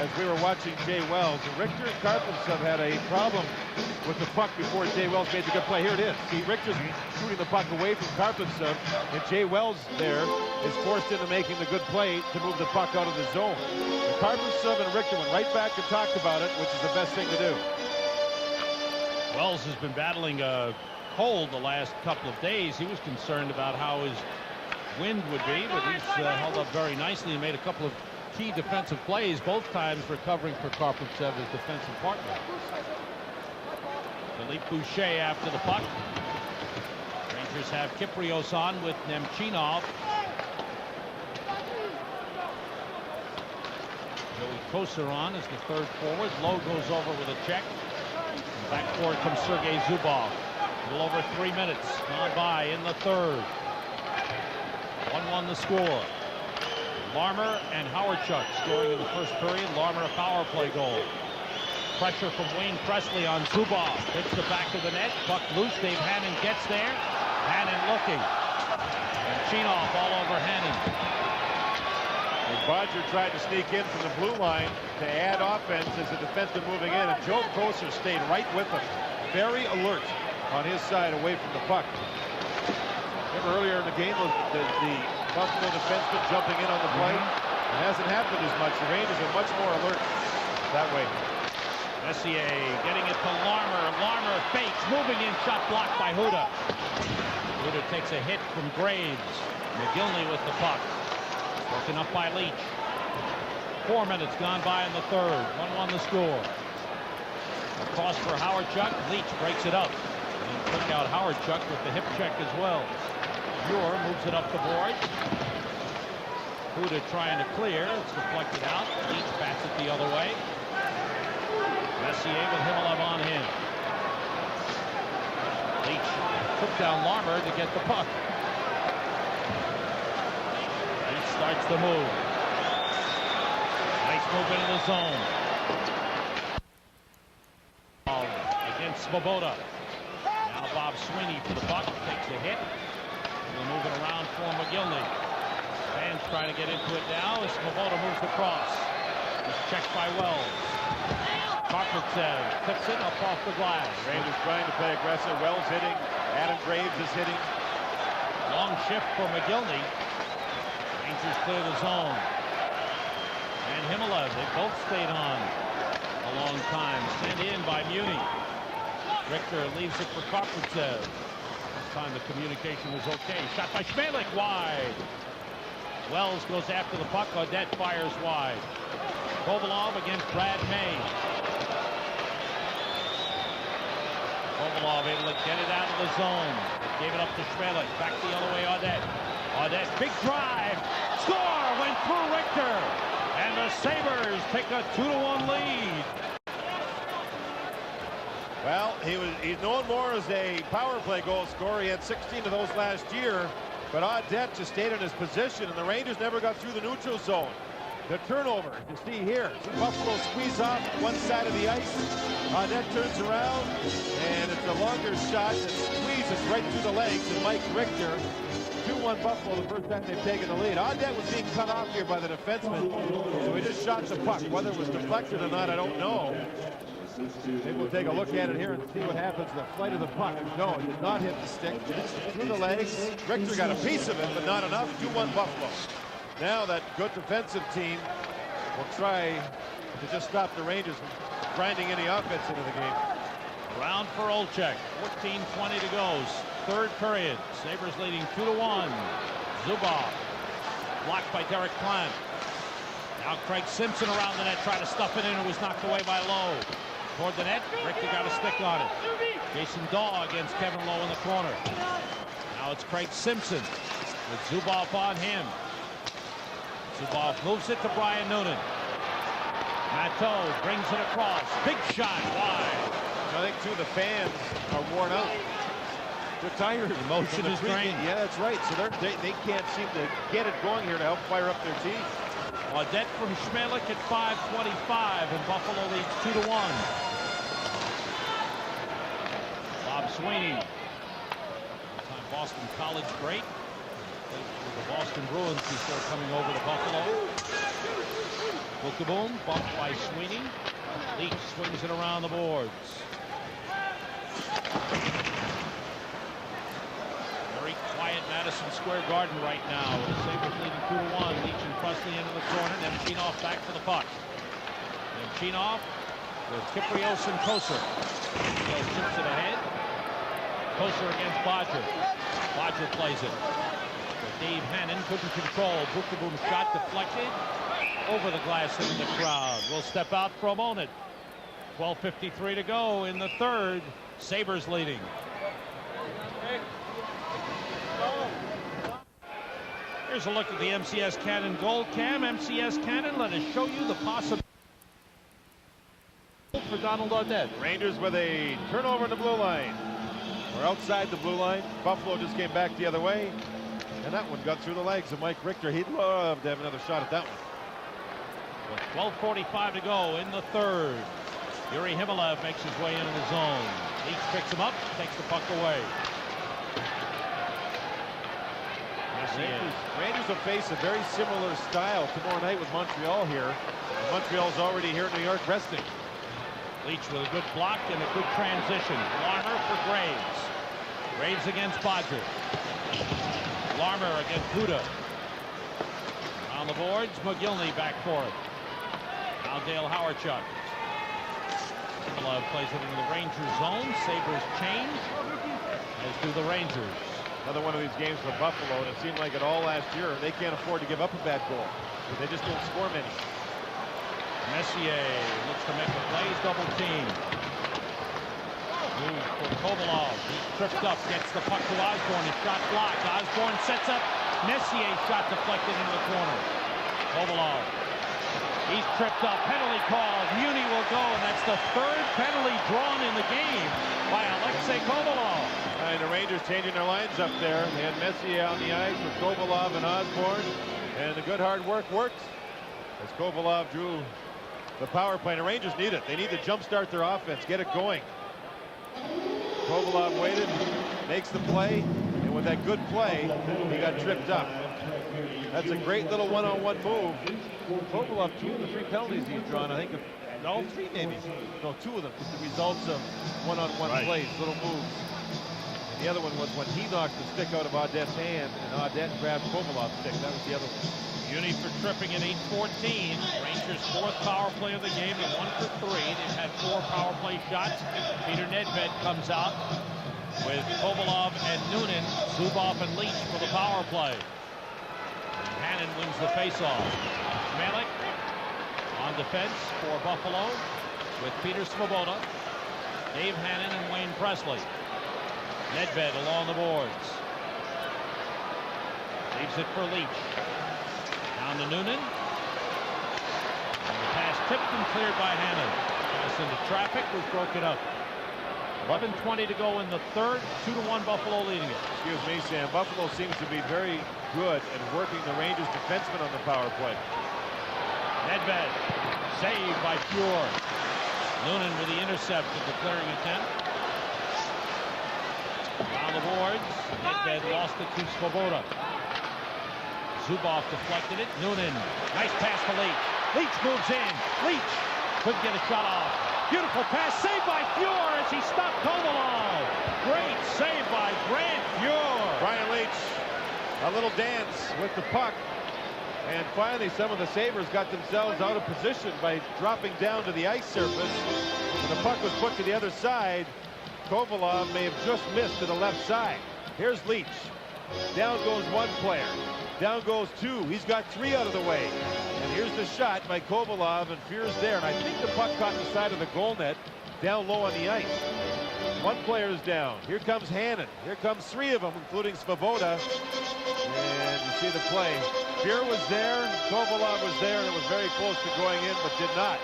as we were watching Jay Wells. And Richter and Karpovtsev had a problem with the puck before Jay Wells made the good play. Here it is. See, Richter's shooting the puck away from Karpovtsev, and Jay Wells there is forced into making the good play to move the puck out of the zone. And Karpovtsev and Richter went right back and talked about it, which is the best thing to do. Wells has been battling a cold the last couple of days. He was concerned about how his wind would be, but he's held up very nicely and made a couple of key defensive plays, both times recovering for Karpovtsev, his defensive partner. Philippe Boucher after the puck. Rangers have Kyprios on with Nemchinov. Joey Kosar on as the third forward. Lowe goes over with a check. Back forward comes Sergei Zubov. A little over 3 minutes gone by in the third. 1-1 the score. Larmer and Howardchuk scoring in the first period. Larmer a power play goal. Pressure from Wayne Presley on Zubov. Hits the back of the net. Puck loose. Dave Hannon gets there. Hannon looking. And Chinoff all over Hannon. And Bodger tried to sneak in from the blue line to add offense as the defenseman moving in, and Joe Kosar stayed right with him. Very alert on his side away from the puck. Remember earlier in the game, the Buffalo defenseman jumping in on the play? It hasn't happened as much. The Rangers are much more alert that way. Messier getting it to Larmer. Larmer fakes, moving in, shot blocked by Huda. Huda takes a hit from Graves. McGillney with the puck. Broken up by Leach. 4 minutes gone by in the third. 1-1 the score. Across for Howardchuk. Leach breaks it up. And took out Howardchuk with the hip check as well. Fuhr moves it up the board. Huda trying to clear. It's deflected out. Leach bats it the other way. Messier with Himalev on him. Leach took down Larmer to get the puck. Leach starts the move. Nice move into the zone. Against Svoboda. Now Bob Bob Sweeney for the puck. Takes a hit. We'll move it around for McGillney. Fans trying to get into it now as Svoboda moves across. It's checked by Wells. Carpenter tips it up off the glass. Rangers trying to play aggressive. Wells hitting. Adam Graves is hitting. Long shift for McGillney. Rangers clear the zone. And Himmelev, they both stayed on a long time. Sent in by Muni. Richter leaves it for Carpenter. This time the communication was okay. Shot by Schmelik wide. Wells goes after the puck. Audette fires wide. Kovalov against Brad May. Kovalov able to get it out of the zone. Gave it up to Schmelik. Back the other way, Audette. Audette, big drive. Score! Went through Richter. And the Sabres take a 2-1 lead. Well, he's known more as a power play goal scorer. He had 16 of those last year. But Audette just stayed in his position, and the Rangers never got through the neutral zone. The turnover, you see here, Buffalo squeeze off one side of the ice. Audette turns around, and it's a longer shot that squeezes right through the legs, and Mike Richter, 2-1 Buffalo the first time they've taken the lead. Audette was being cut off here by the defenseman, so he just shot the puck. Whether it was deflected or not, I don't know. Maybe we'll take a look at it here and see what happens to the flight of the puck. No, it did not hit the stick. Through the legs. Richter got a piece of it, but not enough. 2-1 Buffalo. Now that good defensive team will try to just stop the Rangers from grinding any offense into the game. Round for Olczyk. 14:20 to go. Third period. Sabres leading 2-1. Zubov blocked by Derek Plant. Now Craig Simpson around the net, trying to stuff it in. It was knocked away by Lowe. Toward the net, Richter got a stick on it. Jason Daw against Kevin Lowe in the corner. Now it's Craig Simpson with Zubov on him. Zubov moves it to Brian Noonan. Matteau brings it across. Big shot wide. I think, too, the fans are worn out. They're tired. Emotion is drained. Yeah, that's right. So they can't seem to get it going here to help fire up their team. Audette from Schmelik at 5:25, and Buffalo leads 2-1. Bob Sweeney, time Boston College great, played for the Boston Bruins before coming over to Buffalo. Bookeboom, bumped by Sweeney. Leach swings it around the boards. Very quiet Madison Square Garden right now. The Sabres leading 2-1. Leach and Presley into the corner. Nemchinov back for the puck. Nemchinov with Kyprios and Koser. Chips it ahead. Koser against Bodger. Bodger plays it. So Dave Hannon couldn't control. Bookeboom shot deflected. Over the glass into the crowd. We'll step out for a moment. 12:53 to go in the third. Sabres leading. Here's a look at the MCS Cannon goal cam. MCS Cannon, let us show you the possibility for Donald Audette. Rangers with a turnover in the blue line. We're outside the blue line. Buffalo just came back the other way. And that one got through the legs of Mike Richter. He'd love to have another shot at that one. With 12:45 to go in the third. Yuri Himmelev makes his way into the zone. Leach picks him up, takes the puck away. Rangers will face a very similar style tomorrow night with Montreal here. And Montreal's already here in New York resting. Leach with a good block and a good transition. Larmer for Graves. Graves against Bodger. Larmer against Huda. On the boards, McGillney back for it. Now Dale Hawerchuk. Himmelev plays it into the Rangers zone. Sabres change, as do the Rangers. Another one of these games for Buffalo, and it seemed like it all last year. They can't afford to give up a bad goal. They just don't score many. Messier looks to make a play. Double team. Move for Kovalov. He's tripped up. Gets the puck to Osborne. His shot blocked. Osborne sets up. Messier shot deflected into the corner. Kovalov. He's tripped up. Penalty called. Muni will go, and that's the third penalty drawn in the game by Alexei Kovalov. And the Rangers changing their lines up there. They had Messier on the ice with Kovalov and Osborne. And the good hard work worked as Kovalov drew the power play. The Rangers need it. They need to jumpstart their offense, get it going. Kovalov waited. makes the play, and with that good play, he got tripped up. That's a great little one-on-one move. Kovalov, 2 of the 3 penalties he's drawn, I think, no, 3 maybe. No, 2 of them, just the results of one-on-one plays, little moves. And the other one was when he knocked the stick out of Audette's hand, and Audette grabbed Kovalov's stick. That was the other one. Uni for tripping at 8:14. Rangers' 4th power play of the game at 1 for 3. They've had 4 power play shots. Peter Nedved comes out with Kovalov and Noonan, Zubov and Leach for the power play. And Hannon wins the faceoff. Malik on defense for Buffalo with Peter Svoboda, Dave Hannon, and Wayne Presley. Nedved along the boards. Leaves it for Leach. Down to Noonan. And the pass tipped and cleared by Hannon. Pass into traffic was broken up. 11:20 to go in the third. 2-1 Buffalo leading it. Excuse me, Sam. Buffalo seems to be very good at working the Rangers defensemen on the power play. Nedved saved by Pure. Noonan with the intercept of the clearing attempt. Down the boards. Nedved lost it to Svoboda. Zubov deflected it. Noonan. Nice pass to Leach. Leach moves in. Leach couldn't get a shot off. Beautiful pass. Saved by Pure as he stopped Kovalov. Great save by Grant Pure. Brian Leach, a little dance with the puck. And finally, some of the Sabres got themselves out of position by dropping down to the ice surface. When the puck was put to the other side, Kovalov may have just missed to the left side. Here's Leach. Down goes 1 player. Down goes 2. He's got 3 out of the way. And here's the shot by Kovalov, and Fear's there. And I think the puck caught the side of the goal net down low on the ice. 1 player is down. Here comes Hannon. Here comes 3 of them, including Svoboda. And you see the play. Fear was there. Kovalov was there, and it was very close to going in, but did not.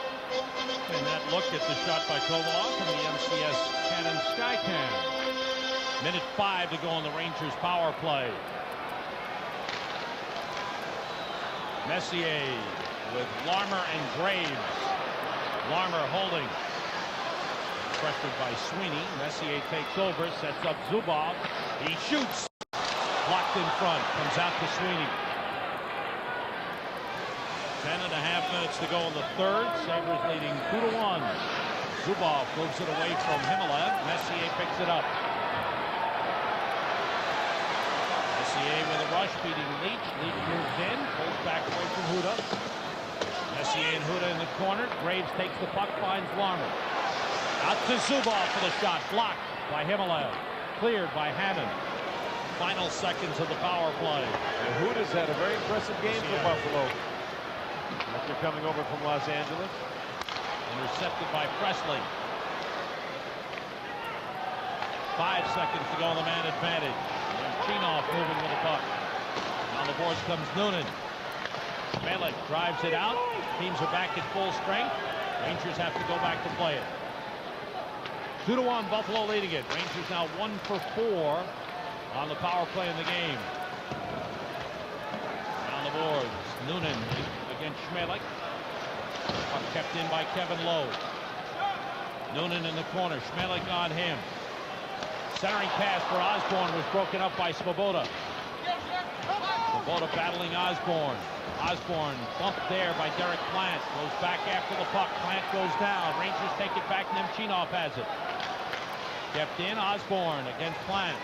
And that look at the shot by Kovalov from the MCS Cannon Skycam. Minute 5 to go on the Rangers power play. Messier with Larmer and Graves. Larmer holding. Pressured by Sweeney. Messier takes over, sets up Zubov. He shoots. Blocked in front. Comes out to Sweeney. 10.5 minutes to go in the third. Sabres leading 2-1. Zubov moves it away from Himmelev. Messier picks it up. Messier with a rush, beating Leach. Leach moves in, pulls back away from Huda. Messier and Huda in the corner. Graves takes the puck, finds Larmer. Out to Zubov for the shot. Blocked by Himmelev. Cleared by Hannon. Final seconds of the power play. And Huda's had a very impressive game for Buffalo after coming over from Los Angeles. Intercepted by Presley. 5 seconds to go on the man advantage. Chinoff moving with the puck. On the boards comes Noonan. Malik drives it out. Teams are back at full strength. Rangers have to go back to play it. 2-1 Buffalo leading it. Rangers now 1 for 4 on the power play in the game. On the boards, Noonan against Schmelik. Puck kept in by Kevin Lowe. Noonan in the corner. Schmelik on him. Centering pass for Osborne was broken up by Svoboda. Svoboda battling Osborne. Osborne bumped there by Derek Plant. Goes back after the puck. Plant goes down. Rangers take it back. Nemchinov has it. Kept in. Osborne against Plant.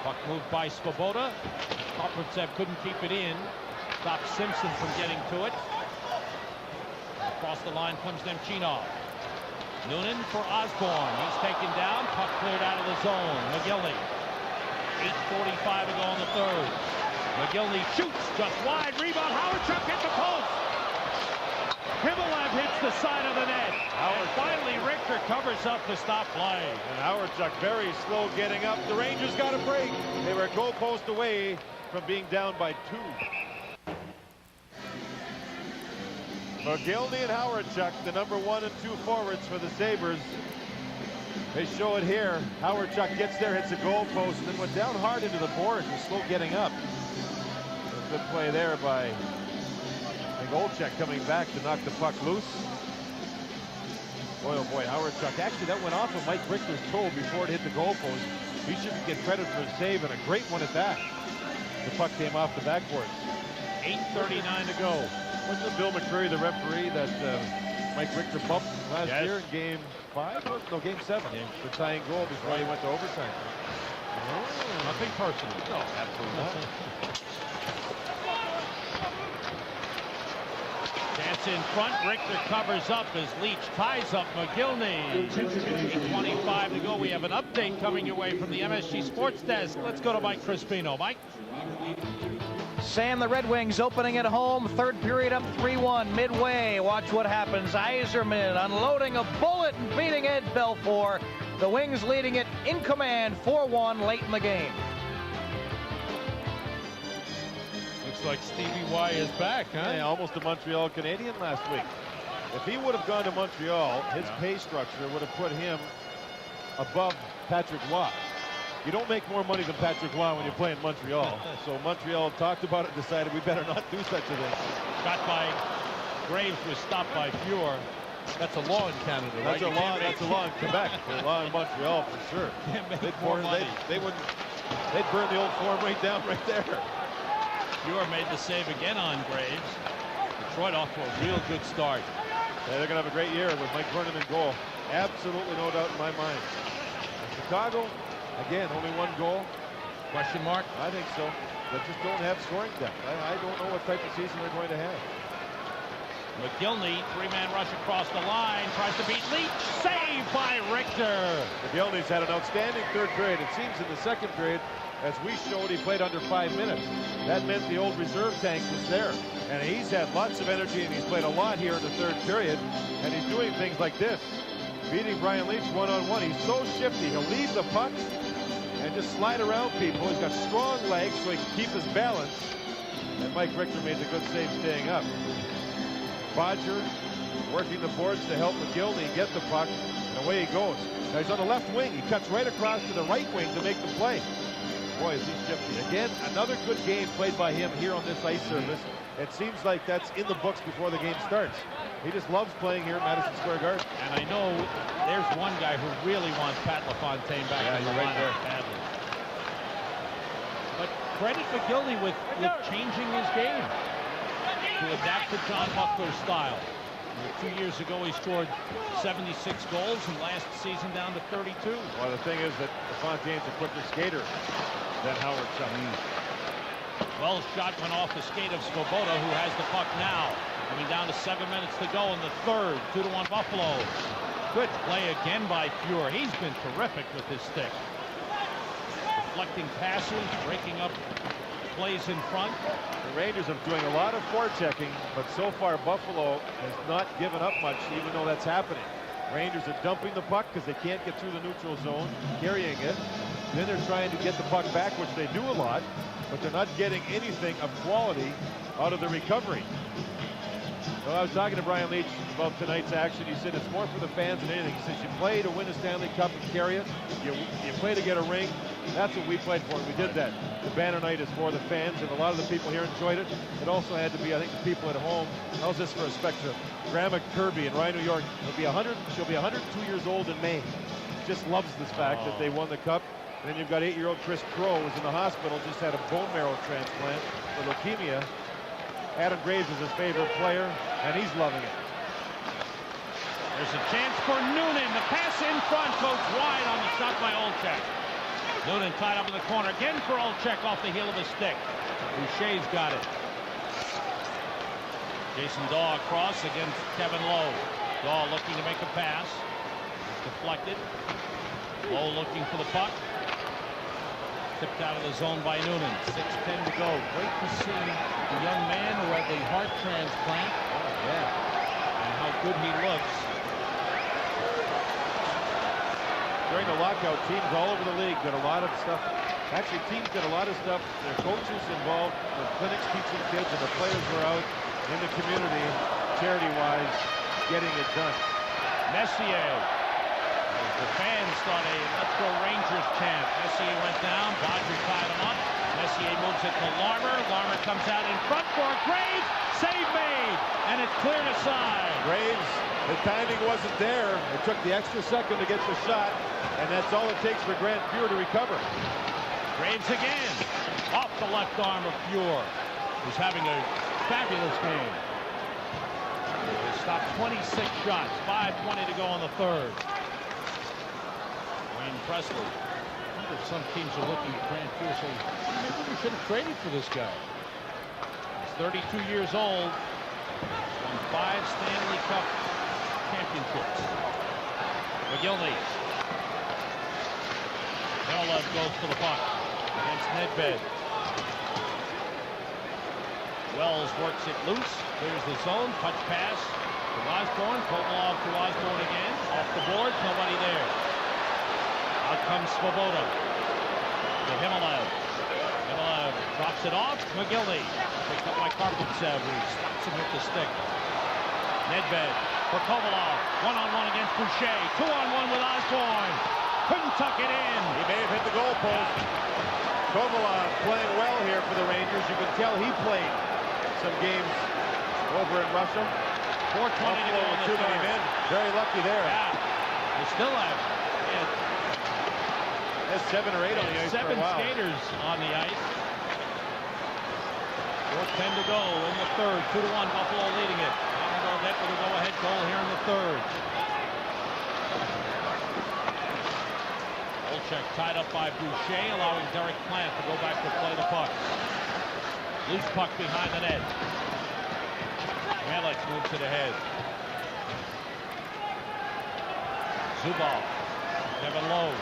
Puck moved by Svoboda. Kopritsev couldn't keep it in. Stopped Simpson from getting to it. Across the line comes Nemchinov. Noonan for Osborne. He's taken down. Puck cleared out of the zone. McGillney. 8:45 to go in the third. McGillney shoots just wide. Rebound. Howard-Chuck hits the post. Himmelev hits the side of the net. And finally, Richter covers up to stop play. And Howard-Chuck very slow getting up. The Rangers got a break. They were a goal post away from being down by 2. McGillney and Howard-Chuck, the number 1 and 2 forwards for the Sabres. They show it here. Howard-Chuck gets there, hits a goal post, and then went down hard into the boards and slow getting up. A good play there by Olczyk coming back to knock the puck loose. Boy, oh boy, Howard Chuck. Actually, that went off of Mike Richter's toe before it hit the goalpost. He shouldn't get credit for his save, and a great one at that. The puck came off the backboard. 8:39 to go. Wasn't it Bill McCreary, the referee, that Mike Richter bumped last Yes. year in Game 5? No, Game 7. The tying goal before he went to overtime. Nothing personal. No, absolutely not. Chance in front. Richter covers up as Leach ties up McGillney. 8:25 to go. We have an update coming your way from the MSG Sports Desk. Let's go to Mike Crispino. Mike? Sam, the Red Wings opening at home. Third period up 3-1 midway. Watch what happens. Yzerman unloading a bullet and beating Ed Belfour. The Wings leading it in command 4-1 late in the game. Looks like Stevie Y is back, huh? Yeah, almost a Montreal Canadian last week. If he would have gone to Montreal, his pay structure would have put him above Patrick Roy. You don't make more money than Patrick Roy when you play in Montreal. So Montreal talked about it and decided we better not do such a thing. Shot by Graves was stopped by Fuhr. That's a law in Canada, right? That's a law in Quebec. A law in Montreal for sure. They'd burn the old form right down right there. Fuhr made the save again on Graves. Detroit off to a real good start. Yeah, they're going to have a great year with Mike Vernon in goal. Absolutely no doubt in my mind. And Chicago, again, only one goal. Question mark? I think so. They just don't have scoring depth. I don't know what type of season they're going to have. McGillney, three-man rush across the line, tries to beat Leach. Saved by Richter. McGillney's had an outstanding third period. It seems in the second period, as we showed, he played under 5 minutes. That meant the old reserve tank was there. And he's had lots of energy, and he's played a lot here in the third period. And he's doing things like this. Beating Brian Leach one-on-one. He's so shifty. He'll leave the puck and just slide around people. He's got strong legs so he can keep his balance. And Mike Richter made the good save staying up. Bodger working the boards to help McGillney get the puck, and away he goes. Now he's on the left wing. He cuts right across to the right wing to make the play. Boy, is he shifty. Again, another good game played by him here on this ice surface. It seems like that's in the books before the game starts. He just loves playing here at Madison Square Garden. And I know there's one guy who really wants Pat LaFontaine back in the right there. badly. But credit McGillney with changing his game to adapt to John Buckler's style. 2 years ago, he scored 76 goals, and last season down to 32. Well, the thing is that LaFontaine's a quicker skater than Howard Chuck. Well, shot went off the skate of Svoboda, who has the puck now. Coming down to 7 minutes to go in the third. 2-1 Buffalo. Good play again by Fuhr. He's been terrific with his stick. Deflecting passes, breaking up plays in front. The Rangers are doing a lot of forechecking, but so far Buffalo has not given up much, even though that's happening. Rangers are dumping the puck because they can't get through the neutral zone, carrying it. Then they're trying to get the puck back, which they do a lot, but they're not getting anything of quality out of the recovery. So I was talking to Brian Leach about tonight's action. He said it's more for the fans than anything. He says you play to win a Stanley Cup and carry it. You play to get a ring. That's what we played for, and we did that. The banner night is for the fans, and a lot of the people here enjoyed it. It also had to be, I think, the people at home. How's this for a spectrum? Grandma Kirby in Rye, New York. She'll be 102 years old in May. Just loves this fact that they won the Cup. And then you've got 8-year-old Chris Crow, who's in the hospital, just had a bone marrow transplant for leukemia. Adam Graves is his favorite player, and he's loving it. There's a chance for Noonan. The pass in front goes wide on the shot by Olczyk. Noonan tied up in the corner again for Olczyk off the heel of the stick. Boucher's got it. Jason Daw across against Kevin Lowe. Daw looking to make a pass. Deflected. Lowe looking for the puck. Tipped out of the zone by Noonan. 6:10 to go. Great to see the young man who had the heart transplant. And how good he looks. During the lockout, teams all over the league did a lot of stuff. Actually, teams did a lot of stuff. Their coaches involved, the clinics teaching kids, and the players were out in the community, charity-wise, getting it done. Messier. The fans thought a Let's Go Rangers chant. Messier went down. Bodger tied him up. Messier moves it to Larmer. Larmer comes out in front for Graves. Save made, and it's cleared aside. Graves, the timing wasn't there. It took the extra second to get the shot, and that's all it takes for Grant Fuhr to recover. Graves again, off the left arm of Fuhr, who's having a fabulous game. They stopped 26 shots, 5:20 to go in the third. Wayne Presley. I wonder if some teams are looking at Grant Fuhr saying, maybe we should have traded for this guy. He's 32 years old, won 5 Stanley Cup championships. McGillney. Miller goes for the puck against Nedved. Wells works it loose. Clears the zone. Touch pass to Osborne. Kovalov to Osborne again. Off the board. Nobody there. Out comes Svoboda. To Himmelev. Himmelev drops it off. McGillney. Picked up by Karpovtsev, who stops him with the stick. Nedved for Kovalov. One-on-one against Boucher. Two-on-one with Osborne. Couldn't tuck it in. He may have hit the goalpost. Kovalov playing well here for the Rangers. You can tell he played some games over in Russia. 4:20 to go in the too many third. men. Very lucky there. Yeah. They still have There's 7 or 8 on the ice for a 7 while. skaters on the ice. 4:10 to go in the third. 2-1 Buffalo leading it. Net with a go-ahead goal here in the third. Olczyk tied up by Boucher, allowing Derek Plant to go back to play the puck. Loose puck behind the net. Melick moves it ahead. Zubov. Kevin Lowe.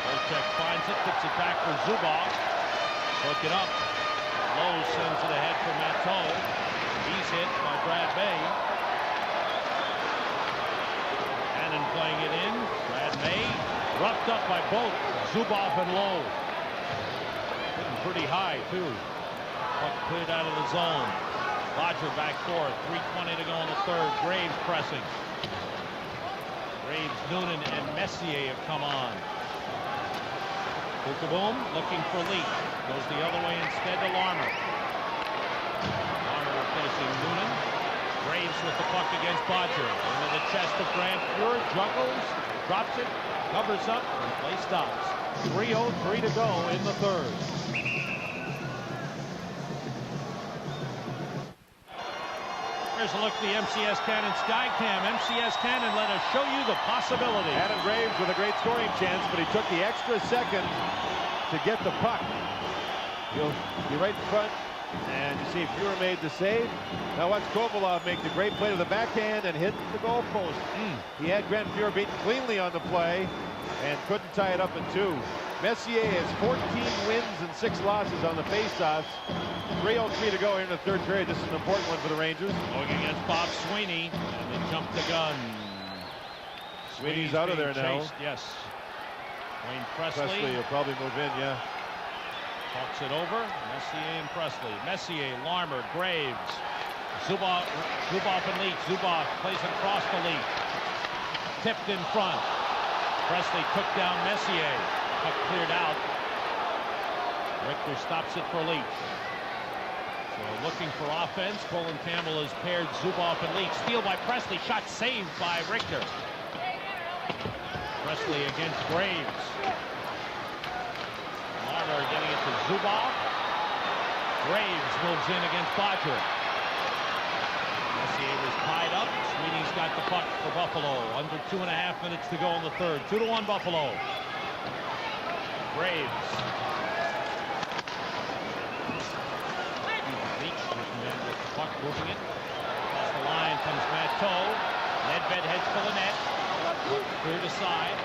Olczyk finds it, puts it back for Zubov. Broke it up. Lowe sends it ahead for Matteau. He's hit by Brad May. Cannon playing it in. Brad May roughed up by both Zubov and Lowe. Hitting pretty high, too. Puck cleared out of the zone. Roger back forth. 3:20 to go in the third. Graves pressing. Graves, Noonan, and Messier have come on. Boom looking for Leak. Goes the other way instead to Larmer. Larmer replacing Noonan. Graves with the puck against Bodger. Into the chest of Grant Fuhr. Juggles. Drops it. Covers up. And play stops. 3:03 to go in the third. Here's a look at the MCS Cannon Skycam. MCS Cannon let us show you the possibility. Adam Graves with a great scoring chance, but he took the extra second to get the puck. He'll be right in front, and you see Fuhr made the save. Now watch Kovalov make the great play to the backhand and hit the goalpost. He had Grant Fuhr beaten cleanly on the play and couldn't tie it up in 2. Messier has 14 wins and 6 losses on the faceoffs. 3:03 to go here in the third period. This is an important one for the Rangers. Going against Bob Sweeney, and they jumped the gun. Sweeney's out of there now. Chased, yes. Wayne Presley. Presley will probably move in, yeah. Talks it over. Messier and Presley. Messier, Larmer, Graves. Zubov and Leach. Zubov plays it across the Leach. Tipped in front. Presley took down Messier. Puck cleared out. Richter stops it for Leach. So looking for offense. Colin Campbell has paired Zubov and Leach. Steal by Presley. Shot saved by Richter. Presley against Graves. Marner getting it to Zubov. Graves moves in against Bodger. Messier was tied up. Sweeney's got the puck for Buffalo. Under 2.5 minutes to go in the third. 2-1 Buffalo. Graves. Leach with the puck, moving it. Across the line comes Matteau. Nedved heads for the net. Cleared aside.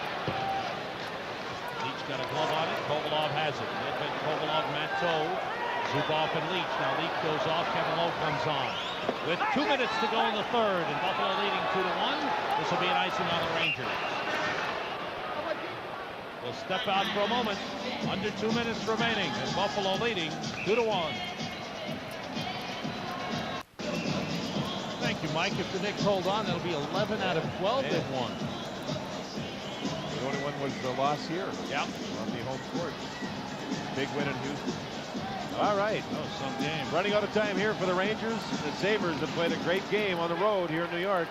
Leach got a glove on it. Kovalov has it. Nedved, Kovalov, Matteau, Zubov, and Leach. Now Leach goes off. Kevin Lowe comes on. With 2 minutes to go in the third, and Buffalo leading 2-1. This will be an icing on the Rangers. We'll step out for a moment. Under 2 minutes remaining, and Buffalo leading 2-1. Thank you, Mike. If the Knicks hold on, that'll be 11 out of 12 they've won. They only won was the loss here. Yeah. On the home court. Big win in Houston. All right. That was some game. Running out of time here for the Rangers. The Sabres have played a great game on the road here in New York.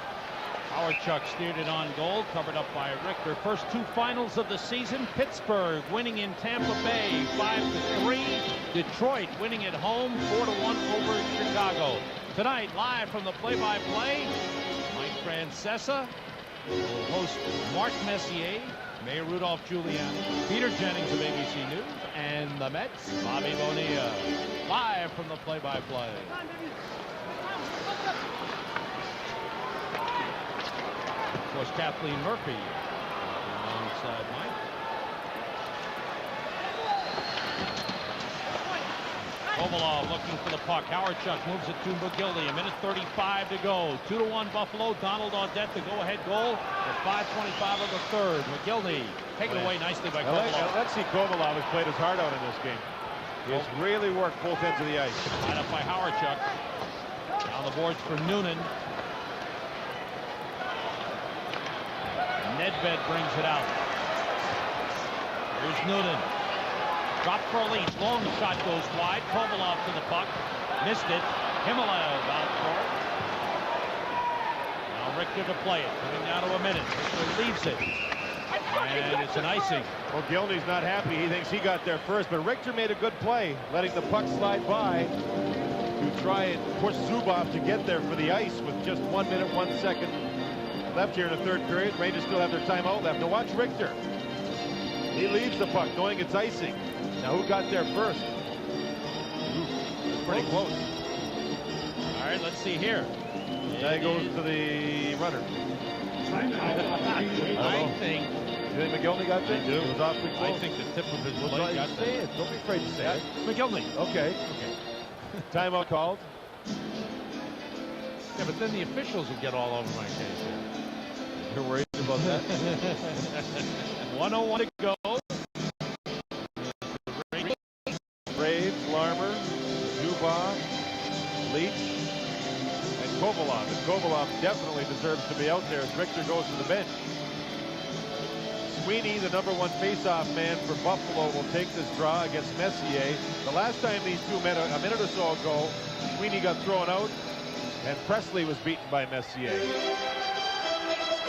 Howard steered it on goal, covered up by Richter. First two finals of the season. Pittsburgh winning in Tampa Bay 5-3. Detroit winning at home 4-1 over Chicago. Tonight, live from the play-by-play, Mike Francesa will host Mark Messier, Mayor Rudolph Giuliani, Peter Jennings of ABC News, and the Mets, Bobby Bonilla, live from the play-by-play. Of course, Kathleen Murphy alongside Mike. Kovalov looking for the puck. Howard moves it to McGildy. 1:35 to go. 2-1 Buffalo. Donald Audette, the go-ahead goal at 5:25 of the third. McGildy taken away nicely by Kovalov. Alexei Kovalov has played his heart out in this game. He has really worked both ends of the ice. Line up by Howard. Down the boards for Noonan. Nedved brings it out. Here's Noonan. Drop for Leach. Long shot goes wide. Kovalov to the puck. Missed it. Himalaya out for it. Now Richter to play it. Coming down to a minute. Richter leaves it. And it's an icing. Well, Gilney's not happy. He thinks he got there first, but Richter made a good play, letting the puck slide by to try and push Zubov to get there for the ice with just 1 minute, 1 second left here in the third period. Rangers still have their timeout left. Now watch Richter. He leaves the puck knowing it's icing. Now who got there first? Pretty close. All right, let's see here. Now he goes to the runner. I think. You think McGillney got there? It was awfully close. I think the tip of his blade got say there. it. Don't be afraid to say it. McGillney. Okay. Timeout called. Yeah, but then the officials would get all over my case here. You're worried about that? 1:01 to go. Graves, Larmer, Zubov, Leach, and Kovalov. And Kovalov definitely deserves to be out there as Richter goes to the bench. Sweeney, the #1 faceoff man for Buffalo, will take this draw against Messier. The last time these two met a minute or so ago, Sweeney got thrown out, and Presley was beaten by Messier.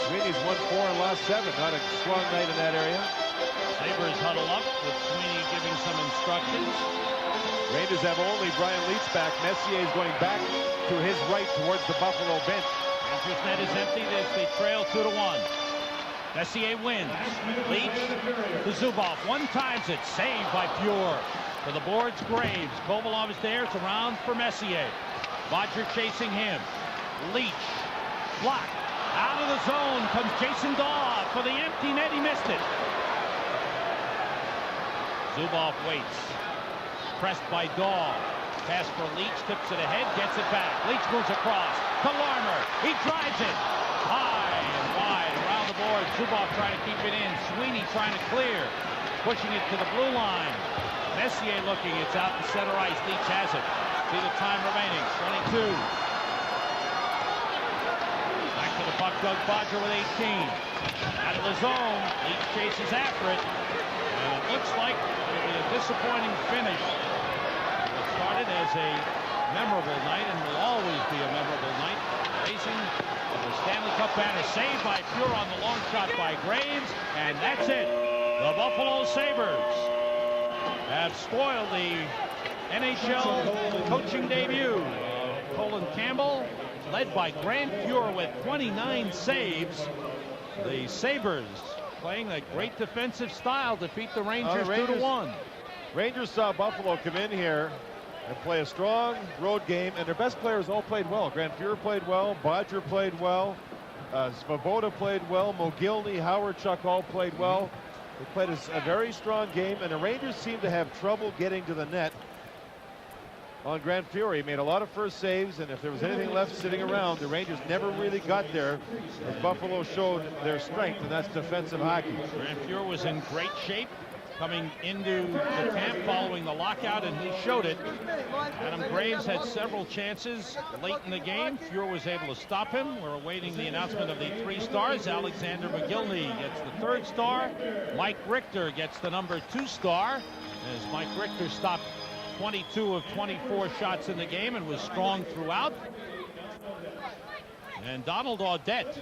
Sweeney's won 4 and lost 7. Not a strong night in that area. Sabres huddle up with Sweeney giving some instructions. Rangers have only Brian Leach back. Messier is going back to his right towards the Buffalo bench. Rangers net is empty. They trail 2-1. Messier wins. Leach to Zubov. One times it. Saved by Pure. For the boards, Graves. Kovalov is there. It's around for Messier. Bodger chasing him. Leach. Blocked. Out of the zone comes Jason Daw for the empty net. He missed it. Zubov waits. Pressed by Daw. Pass for Leach. Tips it ahead. Gets it back. Leach moves across to Larmer. He drives it. High and wide around the board. Zubov trying to keep it in. Sweeney trying to clear. Pushing it to the blue line. Messier looking. It's out to center ice. Leach has it. See the time remaining. 22. Back to the puck. Doug Bodger with 18. Out of the zone. Leach chases after it. And it looks like it'll be a disappointing finish. It started as a memorable night and will always be a memorable night. Raising the Stanley Cup banner. Saved by Pure on the long shot by Graves. And that's it. The Buffalo Sabres have spoiled the NHL coaching debut of Colin Campbell, led by Grant Pure with 29 saves. The Sabres, playing a great defensive style, defeat the Rangers 2-1. Rangers saw Buffalo come in here and play a strong road game, and their best players all played well. Grant Pure played well, Bodger played well, Svoboda played well, Mogilny, Howard all played well. They played a very strong game, and the Rangers seemed to have trouble getting to the net on Grant Fury. He made a lot of first saves, and if there was anything left sitting around, the Rangers never really got there, as Buffalo showed their strength, and that's defensive hockey. Grant Fury was in great shape. coming into the camp following the lockout, and he showed it. Adam Graves had several chances late in the game. Fuhr was able to stop him. We're awaiting the announcement of the 3 stars. Alexander McGillney gets the 3rd star. Mike Richter gets the number 2 star, as Mike Richter stopped 22 of 24 shots in the game and was strong throughout. And Donald Audette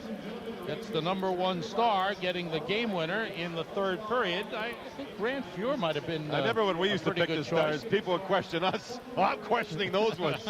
gets the number 1 star, getting the game winner in the 3rd period. I think Grant Fuhr might have been I remember when we used to pick the stars, people would question us. Well, I'm questioning those ones.